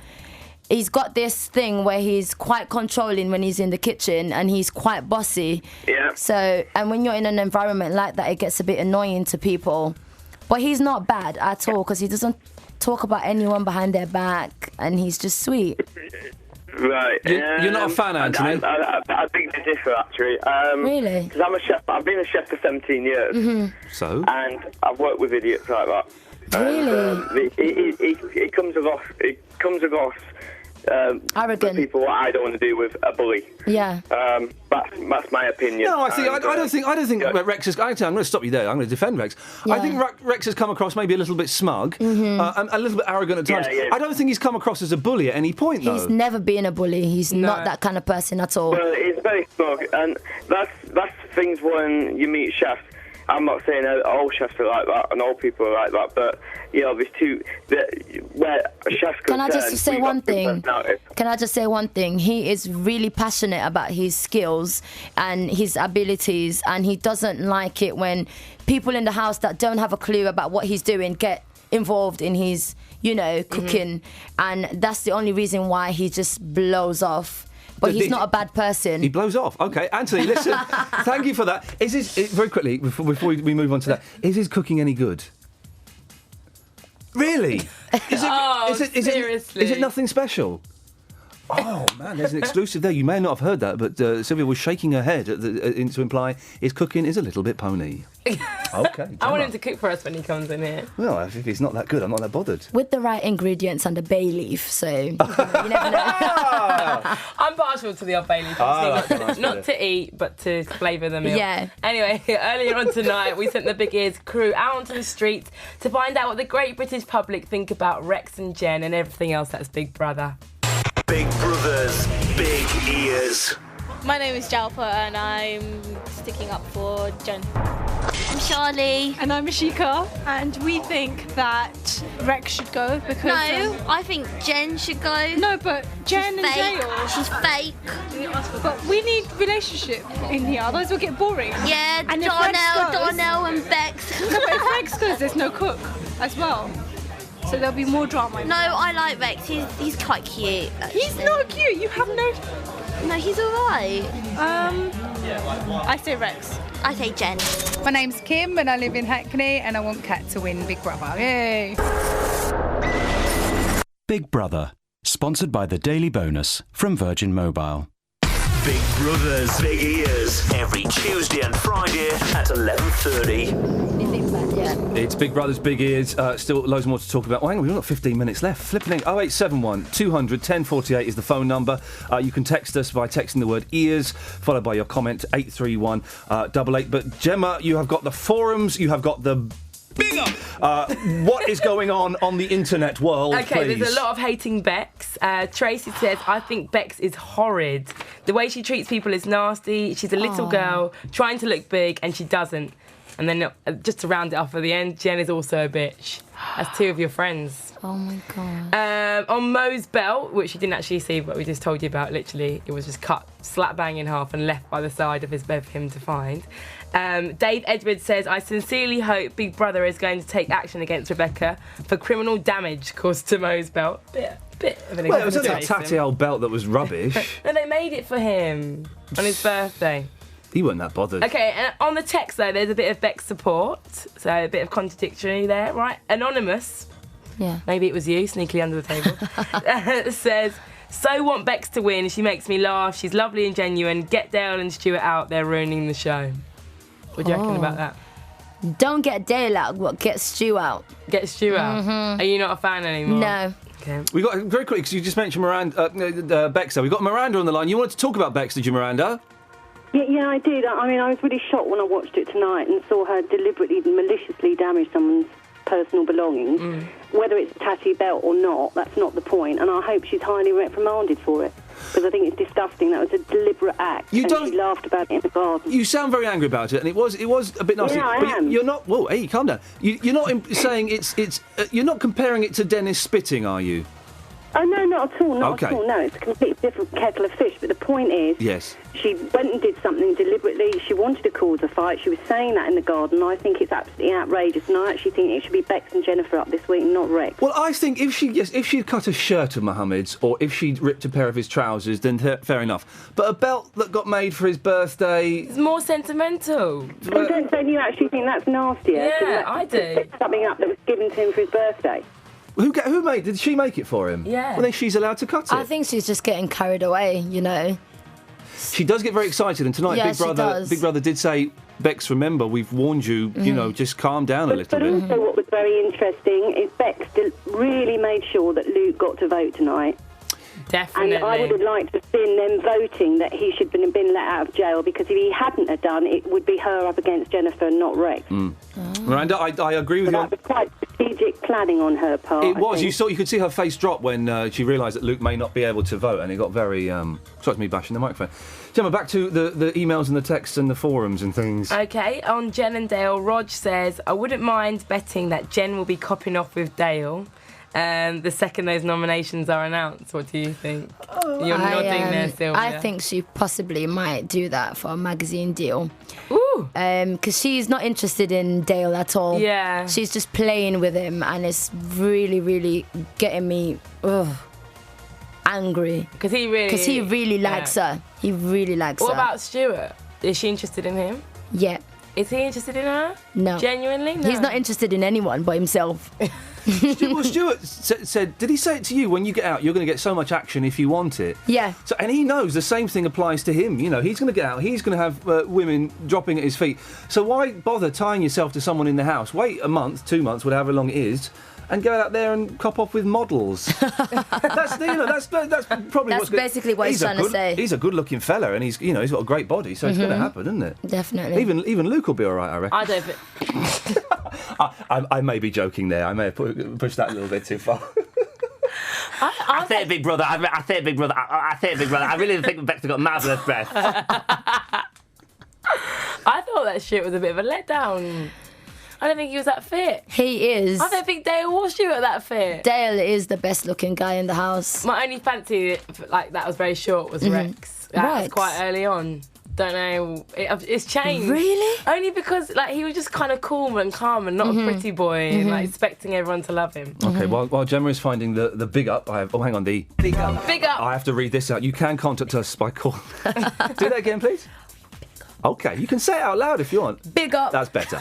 He's got this thing where he's quite controlling when he's in the kitchen and he's quite bossy. Yeah. So, and when you're in an environment like that, it gets a bit annoying to people. But he's not bad at all because he doesn't talk about anyone behind their back and he's just sweet. Right. You're not a fan, Anthony? I think they differ, actually. Really? Because I'm a chef. I've been a chef for 17 years. Mm-hmm. So? And I've worked with idiots like that. Really? It comes across arrogant. People what I don't want to do with a bully. Yeah. That's my opinion. No, I don't think Rex is. I'm going to stop you there. I'm going to defend Rex. Yeah. I think Rex has come across maybe a little bit smug, and a little bit arrogant at times. Yeah. I don't think he's come across as a bully at any point, though. He's never been a bully. He's not that kind of person at all. Well, he's very smug, and that's things when you meet chefs. I'm not saying all chefs are like that and all people are like that, but there's two where chefs Can I just say one thing? Can I just say one thing? He is really passionate about his skills and his abilities, and he doesn't like it when people in the house that don't have a clue about what he's doing get involved in his, cooking, and that's the only reason why he just blows off. But he's not a bad person. He blows off. Okay, Anthony, listen. Thank you for that. Very quickly, before we move on to that, is his cooking any good? Really? Seriously? Is it nothing special? Oh, man, there's an exclusive there. You may not have heard that, but Sylvia was shaking her head to imply his cooking is a little bit pony. Okay. I want him to cook for us when he comes in here. Well, if he's not that good, I'm not that bothered. With the right ingredients and the bay leaf, so you never know. I'm partial to the old bay leaf. Not to eat, but to flavour the meal. Yeah. Anyway, earlier on tonight, we sent the Big Ears crew out onto the streets to find out what the great British public think about Rex and Jen and everything else that's Big Brother. Big Brother's Big Ears. My name is Jalpa and I'm sticking up for Jen. I'm Charlie. And I'm Ashika. And we think that Rex should go because... No, I think Jen should go. No, but Jen in jail. She's fake. But we need relationship in here, otherwise we'll get boring. Yeah, and Darnell and Bex. No, but if Rex goes, there's no cook as well. So there'll be more drama. No, I like Rex. He's quite cute. Actually. He's not cute. You have no... No, he's alright. I say Rex. I say Jen. My name's Kim and I live in Hackney and I want Kat to win Big Brother. Yay! Big Brother, sponsored by the Daily Bonus from Virgin Mobile. Big Brother's Big Ears. Every Tuesday and Friday at 11:30. It's Big Brother's Big Ears. Still loads more to talk about. Oh, hang on, we've got 15 minutes left. Flipping it. 0871 200 1048 is the phone number. You can text us by texting the word ears, followed by your comment, 83188. But Gemma, you have got the forums, you have got the... what is going on the internet world, Okay, please? There's a lot of hating Bex. Tracy says, I think Bex is horrid. The way she treats people is nasty. She's a little girl trying to look big and she doesn't. And then just to round it off at the end, Jen is also a bitch. That's two of your friends. Oh my God. On Mo's belt, which you didn't actually see, but we just told you about, literally, it was just cut slap bang in half and left by the side of his bed for him to find. Dave Edwards says, I sincerely hope Big Brother is going to take action against Rebecca for criminal damage caused to Mo's belt. Bit of an Well, it was only a tatty old belt that was rubbish. And they made it for him on his birthday. He wasn't that bothered. Okay, and on the text, though, there's a bit of Bex support, so a bit of contradictory there, right? Anonymous, maybe it was you, sneakily under the table, says, so want Bex to win. She makes me laugh. She's lovely and genuine. Get Dale and Stuart out. They're ruining the show. What do you reckon about that? Don't get Dale out, but get Stu out. Get Stu out? Are you not a fan anymore? No. Okay. We got, very quick, because you just mentioned Miranda, Bex. We've got Miranda on the line. You wanted to talk about Bex, did you, Miranda? Yeah, I did. I mean, I was really shocked when I watched it tonight and saw her deliberately, maliciously damage someone's personal belongings. Whether it's a tatty belt or not, that's not the point. And I hope she's highly reprimanded for it, because I think it's disgusting. That was a deliberate act. She laughed about it in the garden. You sound very angry about it, and it was a bit nasty. Yeah, I am. You're not. Whoa, hey, calm down. You're not saying it's. You're not comparing it to Dennis spitting, are you? Oh, no, not at all, Okay. at all. No, it's a completely different kettle of fish. But the point is, Yes. she went and did something deliberately. She wanted to cause a fight. She was saying that in the garden. I think it's absolutely outrageous, and I actually think it should be Bex and Jennifer up this week, not Rex. Well, I think if she'd cut a shirt of Mohammed's, or if she'd ripped a pair of his trousers, then fair enough. But a belt that got made for his birthday... It's more sentimental. Oh, don't say you actually think that's nastier. Yeah, I do. Pick something up that was given to him for his birthday. Who made? Did she make it for him? Yeah. Well, then she's allowed to cut it. I think she's just getting carried away, you know. She does get very excited, and tonight Yeah, she does. Big Brother did say, Bex, remember, we've warned you, you know, just calm down a little But bit. also what was very interesting is Bex really made sure that Luke got to vote tonight. Definitely. And I would have liked to have seen them voting that he should have been let out of jail, because if he hadn't have done, it would be her up against Jennifer, not Rex. Miranda, I agree with you. That was quite strategic planning on her part. It was. I think. You could see her face drop when she realised that Luke may not be able to vote, and it got very. Sorry, it's me bashing the microphone. Gemma, back to the emails and the texts and the forums and things. Okay, on Jen and Dale, Rog says, I wouldn't mind betting that Jen will be copping off with Dale the second those nominations are announced. What do you think? You're nodding there, Sylvia. I think she possibly might do that for a magazine deal. Ooh. Because she's not interested in Dale at all. Yeah. She's just playing with him, and it's really, really getting me angry. Because he really likes her. He really likes What her. about Stuart? Is she interested in him? Yeah. Is he interested in her? No. Genuinely? No. He's not interested in anyone but himself. Well, Stuart said, did he say it to you? When you get out, you're going to get so much action if you want it. Yeah. So, and he knows the same thing applies to him. You know, he's going to get out. He's going to have women dropping at his feet. So why bother tying yourself to someone in the house? Wait a month, 2 months, whatever long it is, and go out there and cop off with models. That's probably That's basically what he's trying to say. He's a good-looking fella, and he's got a great body, so it's going to happen, isn't it? Definitely. Even Luke will be all right, I reckon. I don't think... I may be joking there. I may have pushed that a little bit too far. I think Big Brother. I think Big Brother. I really think Beck's got marvellous breath. I thought that shit was a bit of a letdown. I don't think he was that fit. He is. I don't think Dale was Stuart that fit. Dale is the best looking guy in the house. My only fancy, like that was very short, was Rex. That was quite early on. Don't know. It's changed. Really? Only because like he was just kind of cool and calm and not a pretty boy, and like expecting everyone to love him. Okay, while Gemma is finding the big up, hang on, the big up. Big up. I have to read this out. You can contact us by call. Do that again, please. Okay, you can say it out loud if you want. Big up. That's better.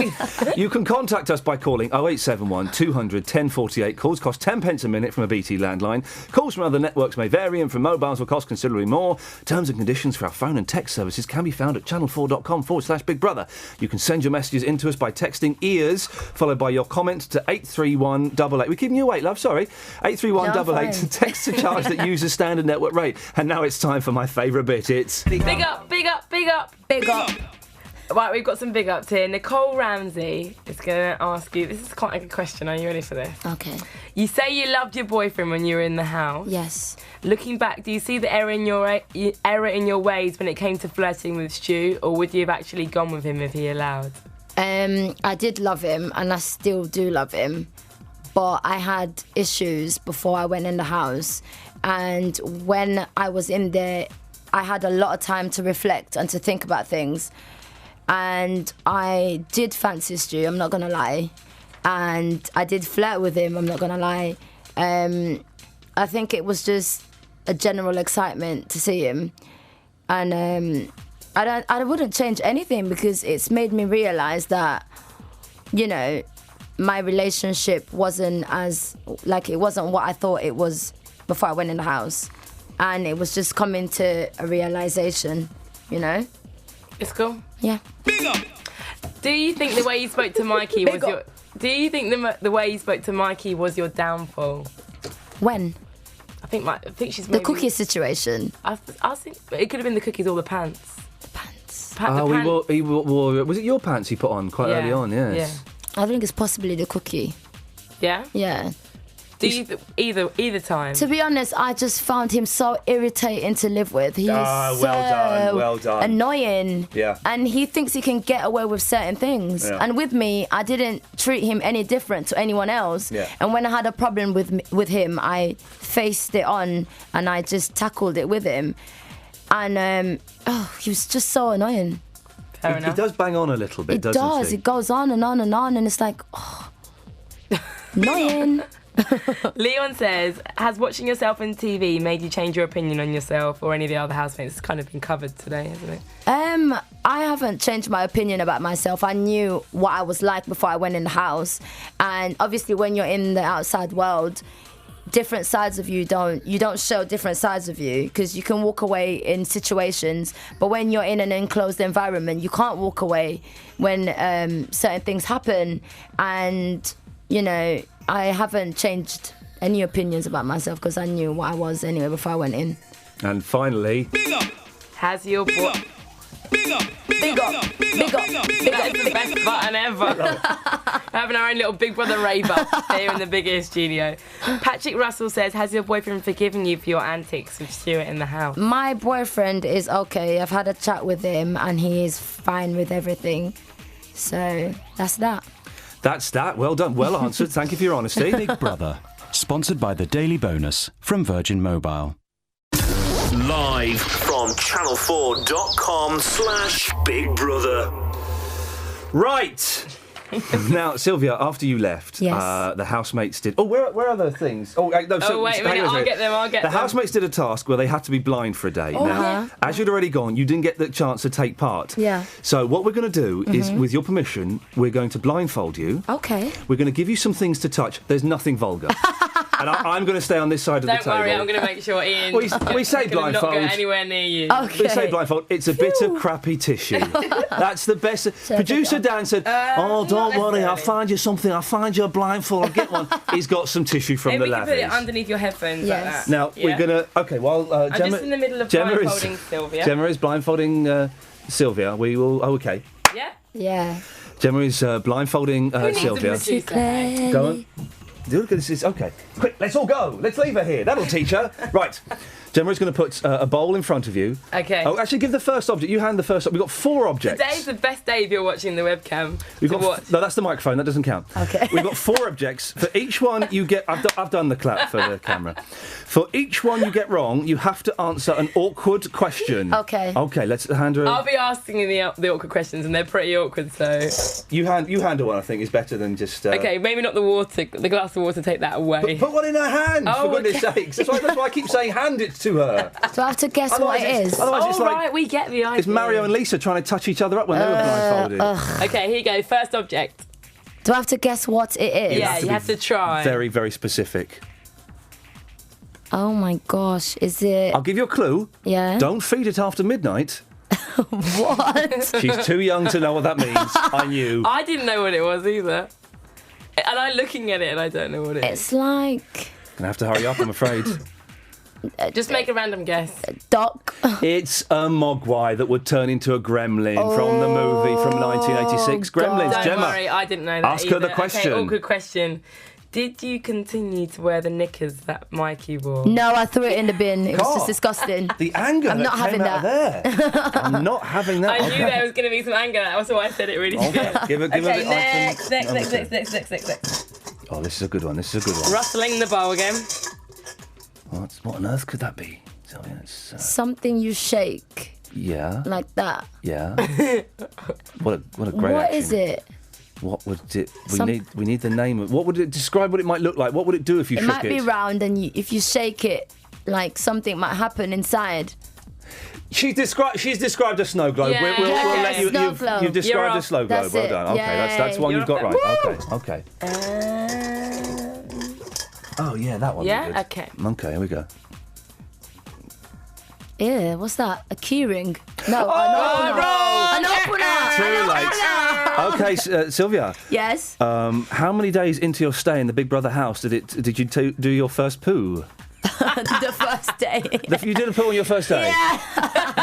You can contact us by calling 0871 200 1048. Calls cost 10 pence a minute from a BT landline. Calls from other networks may vary and from mobiles will cost considerably more. Terms and conditions for our phone and text services can be found at channel4.com/Big Brother. You can send your messages in to us by texting EARS, followed by your comment to 83188. We're keeping you awake, love, sorry. 83188 to text the charge that uses standard network rate. And now it's time for my favourite bit. It's... Big up, big up, big up. Big up. Right, we've got some big ups here. Nicole Ramsey is going to ask you, this is quite a good question, are you ready for this? Okay. You say you loved your boyfriend when you were in the house. Yes. Looking back, do you see the error in your ways when it came to flirting with Stu, or would you have actually gone with him if he allowed? I did love him, and I still do love him. But I had issues before I went in the house. And when I was in there, I had a lot of time to reflect and to think about things. And I did fancy Stu, I'm not going to lie. And I did flirt with him, I'm not going to lie. I think it was just a general excitement to see him. And I wouldn't change anything because it's made me realise that, you know, my relationship wasn't it wasn't what I thought it was before I went in the house. And it was just coming to a realisation, you know? It's cool. Yeah. Big up. Do you think the way you spoke to Mikey was your... Do you think the way you spoke to Mikey was your downfall? When? I think she's the maybe... cookie situation. I think it could have been the cookies or the pants. The pants. He wore... Was it your pants he put on quite early on, yes? Yeah. I think it's possibly the cookie. Yeah? Yeah. Do you either time? To be honest, I just found him so irritating to live with. He is well done. Annoying. Yeah. And he thinks he can get away with certain things. Yeah. And with me, I didn't treat him any different to anyone else. Yeah. And when I had a problem with him, I faced it on and I just tackled it with him. And he was just so annoying. He does bang on a little bit, doesn't he? It goes on and on and on, and it's like, annoying. Leon says, has watching yourself on TV made you change your opinion on yourself or any of the other housemates? It's kind of been covered today, hasn't it? I haven't changed my opinion about myself. I knew what I was like before I went in the house. And obviously when you're in the outside world, different sides of you don't show different sides of you, because you can walk away in situations, but when you're in an enclosed environment, you can't walk away when certain things happen. And, you know, I haven't changed any opinions about myself because I knew what I was anyway before I went in. And finally... Big up! Has your... Big up! Big up! Big up. That is the best button ever. Having our own little Big Brother rave up here in the biggest studio. Patrick Russell says, has your boyfriend forgiven you for your antics with Stuart in the house? My boyfriend is okay. I've had a chat with him and he is fine with everything. So that's that. That's that. Well done. Well answered. Thank you for your honesty. Big Brother, sponsored by the Daily Bonus from Virgin Mobile. Live from channel4.com/Big Brother. Right. Now, Sylvia, after you left, Yes. the housemates did... Oh, where are the things? Oh, no, Oh, wait a minute, I'll get them. The housemates did a task where they had to be blind for a day. Oh, now, yeah. as you'd already gone, you didn't get the chance to take part. Yeah. So what we're going to do is, with your permission, we're going to blindfold you. Okay. We're going to give you some things to touch. There's nothing vulgar. And I'm going to stay on this side of the Don't table. worry, I'm going to make sure Ian We say can not blindfold. go anywhere near you. Okay. We say blindfold. It's a bit of crappy tissue. That's the best. Producer Dan said, "Oh, don't worry, I'll find you something. I'll find you a blindfold. I'll get one." He's got some tissue from Maybe the we can put it lavies. underneath your headphones like Yes. that. Now we're gonna. Okay, well, I'm Gemma, just in the middle of Gemma blindfolding Sylvia. Gemma is blindfolding Sylvia. We will. Oh, okay. Yeah? Yeah. Gemma is blindfolding Who needs a Sylvia. producer? Go on. Look at this. Okay. Quick, let's all go. Let's leave her here. That'll teach her. Right. Gemma is going to put a bowl in front of you. Okay. Oh, actually, give the first object. You hand the first. We've got 4 objects. Today's the best day if you're watching the webcam. We've to got watch. no, that's the microphone. That doesn't count. Okay. We've got 4 objects. For each one you get, I've done the clap for the camera. For each one you get wrong, you have to answer an awkward question. Okay. Okay. Let's hand her. I'll be asking you the awkward questions, and they're pretty awkward. So You handle one. I think is better than just. okay, maybe not the glass of water. Take that away. Put one in her hand, Oh, for goodness okay. sakes. That's why I keep saying hand it to her. Do I have to guess Otherwise what it it's- is? otherwise it's Oh, like right, we get the idea. it's Mario and Lisa trying to touch each other up when they were blindfolded. Okay, here you go. First object. Do I have to guess what it is? Yeah, you have to try. Very, very specific. Oh my gosh, is it? I'll give you a clue. Yeah. Don't feed it after midnight. What? She's too young to know what that means. I knew. I didn't know what it was either. And I'm looking at it and I don't know what it is. It's like Gonna have to hurry up, I'm afraid. Just make a random guess. duck. It's a mogwai that would turn into a gremlin from the movie from 1986. Gremlins, Don't Gemma. worry, I didn't know that Ask her either. the question. Okay, awkward question. Did you continue to wear the knickers that Mikey wore? No, I threw it in the bin. It was God. just disgusting. The anger I'm that not came having out that. of there. I'm not having that. I knew there was going to be some anger. That's why I said it really Okay, give her Okay, a bit. next. Okay. Oh, this is a good one. This is a good one. Rustling the bowl again. What on earth could that be? Sylvia, it's, Something you shake yeah. like that. Yeah. What a great What action. is it? What would it? Some- We need the name of. What would it describe? What it might look like? What would it do if you It shook might be round, and if you shake it, like something might happen inside. She's described a snow globe. Yeah. We'll Yeah, let you. snow globe. You've described You're a off. snow globe. That's Well it. done. Okay, that's one Yay. you've got You're right. off Okay. Oh yeah, that one. Yeah? Good. Okay. Okay, here we go. Yeah, what's that? A key ring? No, Oh, an opener. Too late. Okay, Sylvia. Yes. How many days into your stay in the Big Brother house did you do your first poo? The first day. You did a poo on your first day? Yeah.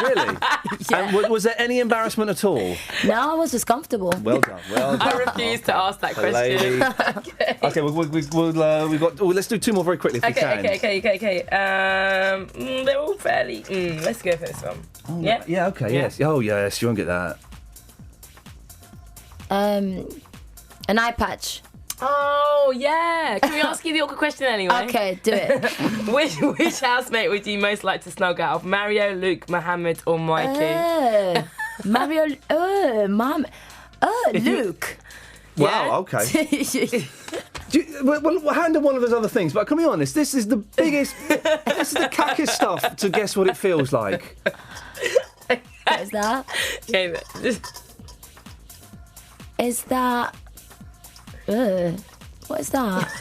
Really? Yeah. And was there any embarrassment at all? No, I was just comfortable. Well done. Well done. I refuse to ask that The lady. question. Okay, we've got. Let's do 2 more very quickly if we can. Okay. They're all fairly. Let's go for this one. Oh, Yeah? Yeah. Okay. Yeah. Yes. Oh yes. You won't get that. An eye patch. Oh, yeah. Can we ask you the awkward question anyway? Okay, do it. Which housemate would you most like to snog out of? Mario, Luke, Mohammed, or Mikey? Mario. Luke. Wow. Okay. Well, handle one of those other things. But can we be honest? This is the biggest. This is the cackest stuff to guess what it feels like. What is that? Okay, Is that? What is that?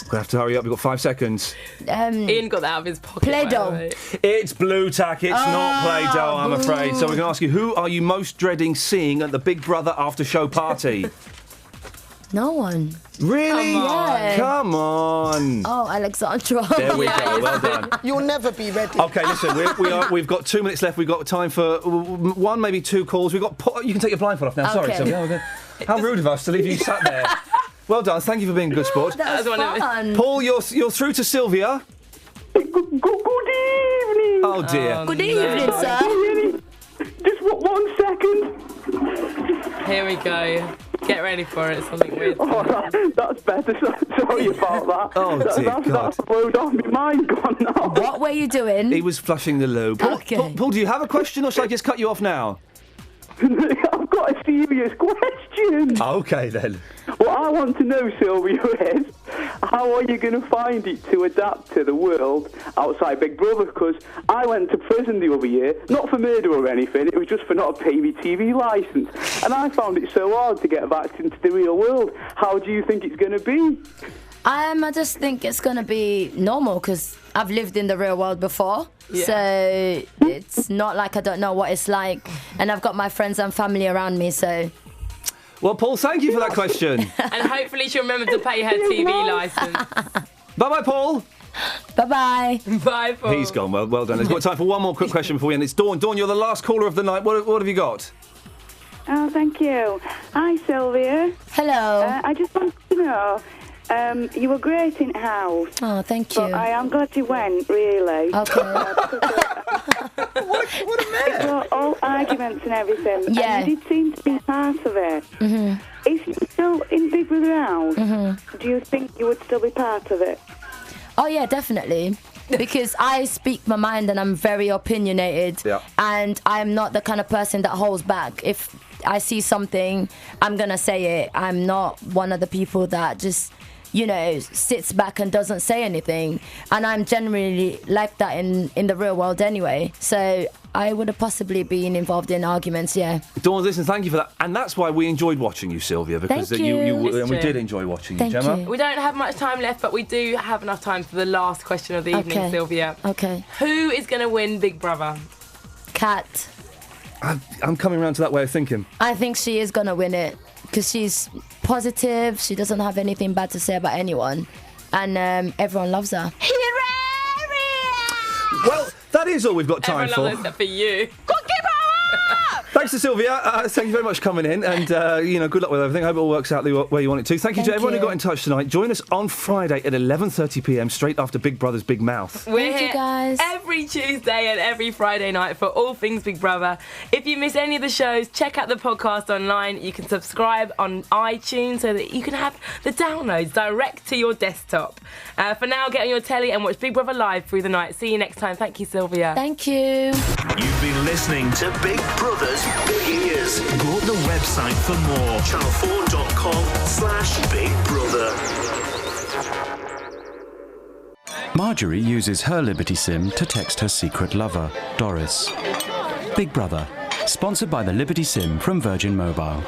We're gonna have to hurry up. We've got 5 seconds. Ian got that out of his pocket. by the Play-Doh. way. It's blue tack. It's not Play-Doh, I'm afraid. So we're gonna ask you: who are you most dreading seeing at the Big Brother after show party? No one. Really? Come on. Yeah. Come on. Oh, Alexandra. There we go. Well done. You'll never be ready. Okay, listen, we've got 2 minutes left. We've got time for one, maybe 2 calls. You can take your blindfold off now. Sorry, Okay. Sylvia. Okay. How rude of us to leave you sat there. Well done. Thank you for being a good sport. That was fun. Paul, you're through to Sylvia. Good evening. Oh dear. Good evening, sir. Just 1 second. Here we go. Get ready for it. Something weird. Oh, that's better. Sorry about that. Oh, dear God. That's flowed off. My mind gone now. What were you doing? He was flushing the loo. Paul, Okay. Paul, do you have a question or shall I just cut you off now? I've got a serious question. Okay, then. What I want to know, Sylvia, is how are you going to find it to adapt to the world outside Big Brother? Because I went to prison the other year, not for murder or anything, it was just for not paying me TV licence. And I found it so hard to get back into the real world. How do you think it's going to be? I just think it's going to be normal because I've lived in the real world before. Yeah. So it's not like I don't know what it's like. And I've got my friends and family around me, so... Well, Paul, thank you for that question. And hopefully she'll remember to pay her TV licence. Bye-bye, Paul. Bye-bye. Bye, Paul. He's gone. Well done. We've got time for one more quick question before we end. It's Dawn. Dawn, you're the last caller of the night. What have you got? Oh, thank you. Hi, Sylvia. Hello. I just wanted to know, you were great in house. Oh, thank you. But I am glad you went, really. Okay. What a mess. It was all arguments and everything. Yeah. And you did seem to be part of it. Mm-hmm. If you're still in Big Brother House, do you think you would still be part of it? Oh, yeah, definitely. Because I speak my mind and I'm very opinionated. Yeah. And I'm not the kind of person that holds back. If I see something, I'm going to say it. I'm not one of the people that just, sits back and doesn't say anything. And I'm generally like that in the real world anyway. So I would have possibly been involved in arguments, yeah. Dawn, listen, thank you for that. And that's why we enjoyed watching you, Sylvia, because Thank you. and we did enjoy watching you, Gemma. We don't have much time left, but we do have enough time for the last question of the evening, Okay. Sylvia. Okay. Who is going to win Big Brother? Kat. I'm coming around to that way of thinking. I think she is going to win it because she's positive. She doesn't have anything bad to say about anyone. And everyone loves her. Well, that is all we've got time Everyone for. loves it except for you. Thanks to Sylvia. Thank you very much for coming in, and good luck with everything. I hope it all works out the way you want it to. Thank you to everyone who got in touch tonight. Join us on Friday at 11:30 p.m. straight after Big Brother's Big Mouth. We're Thank you, here guys. every Tuesday and every Friday night for all things Big Brother. If you miss any of the shows, check out the podcast online. You can subscribe on iTunes so that you can have the downloads direct to your desktop. For now, get on your telly and watch Big Brother live through the night. See you next time. Thank you, Sylvia. Thank you. You've been listening to Big Brother's Big Ears. Go to the website for more. channel4.com/Big Brother. Marjorie uses her Liberty SIM to text her secret lover, Doris. Big Brother, sponsored by the Liberty SIM from Virgin Mobile.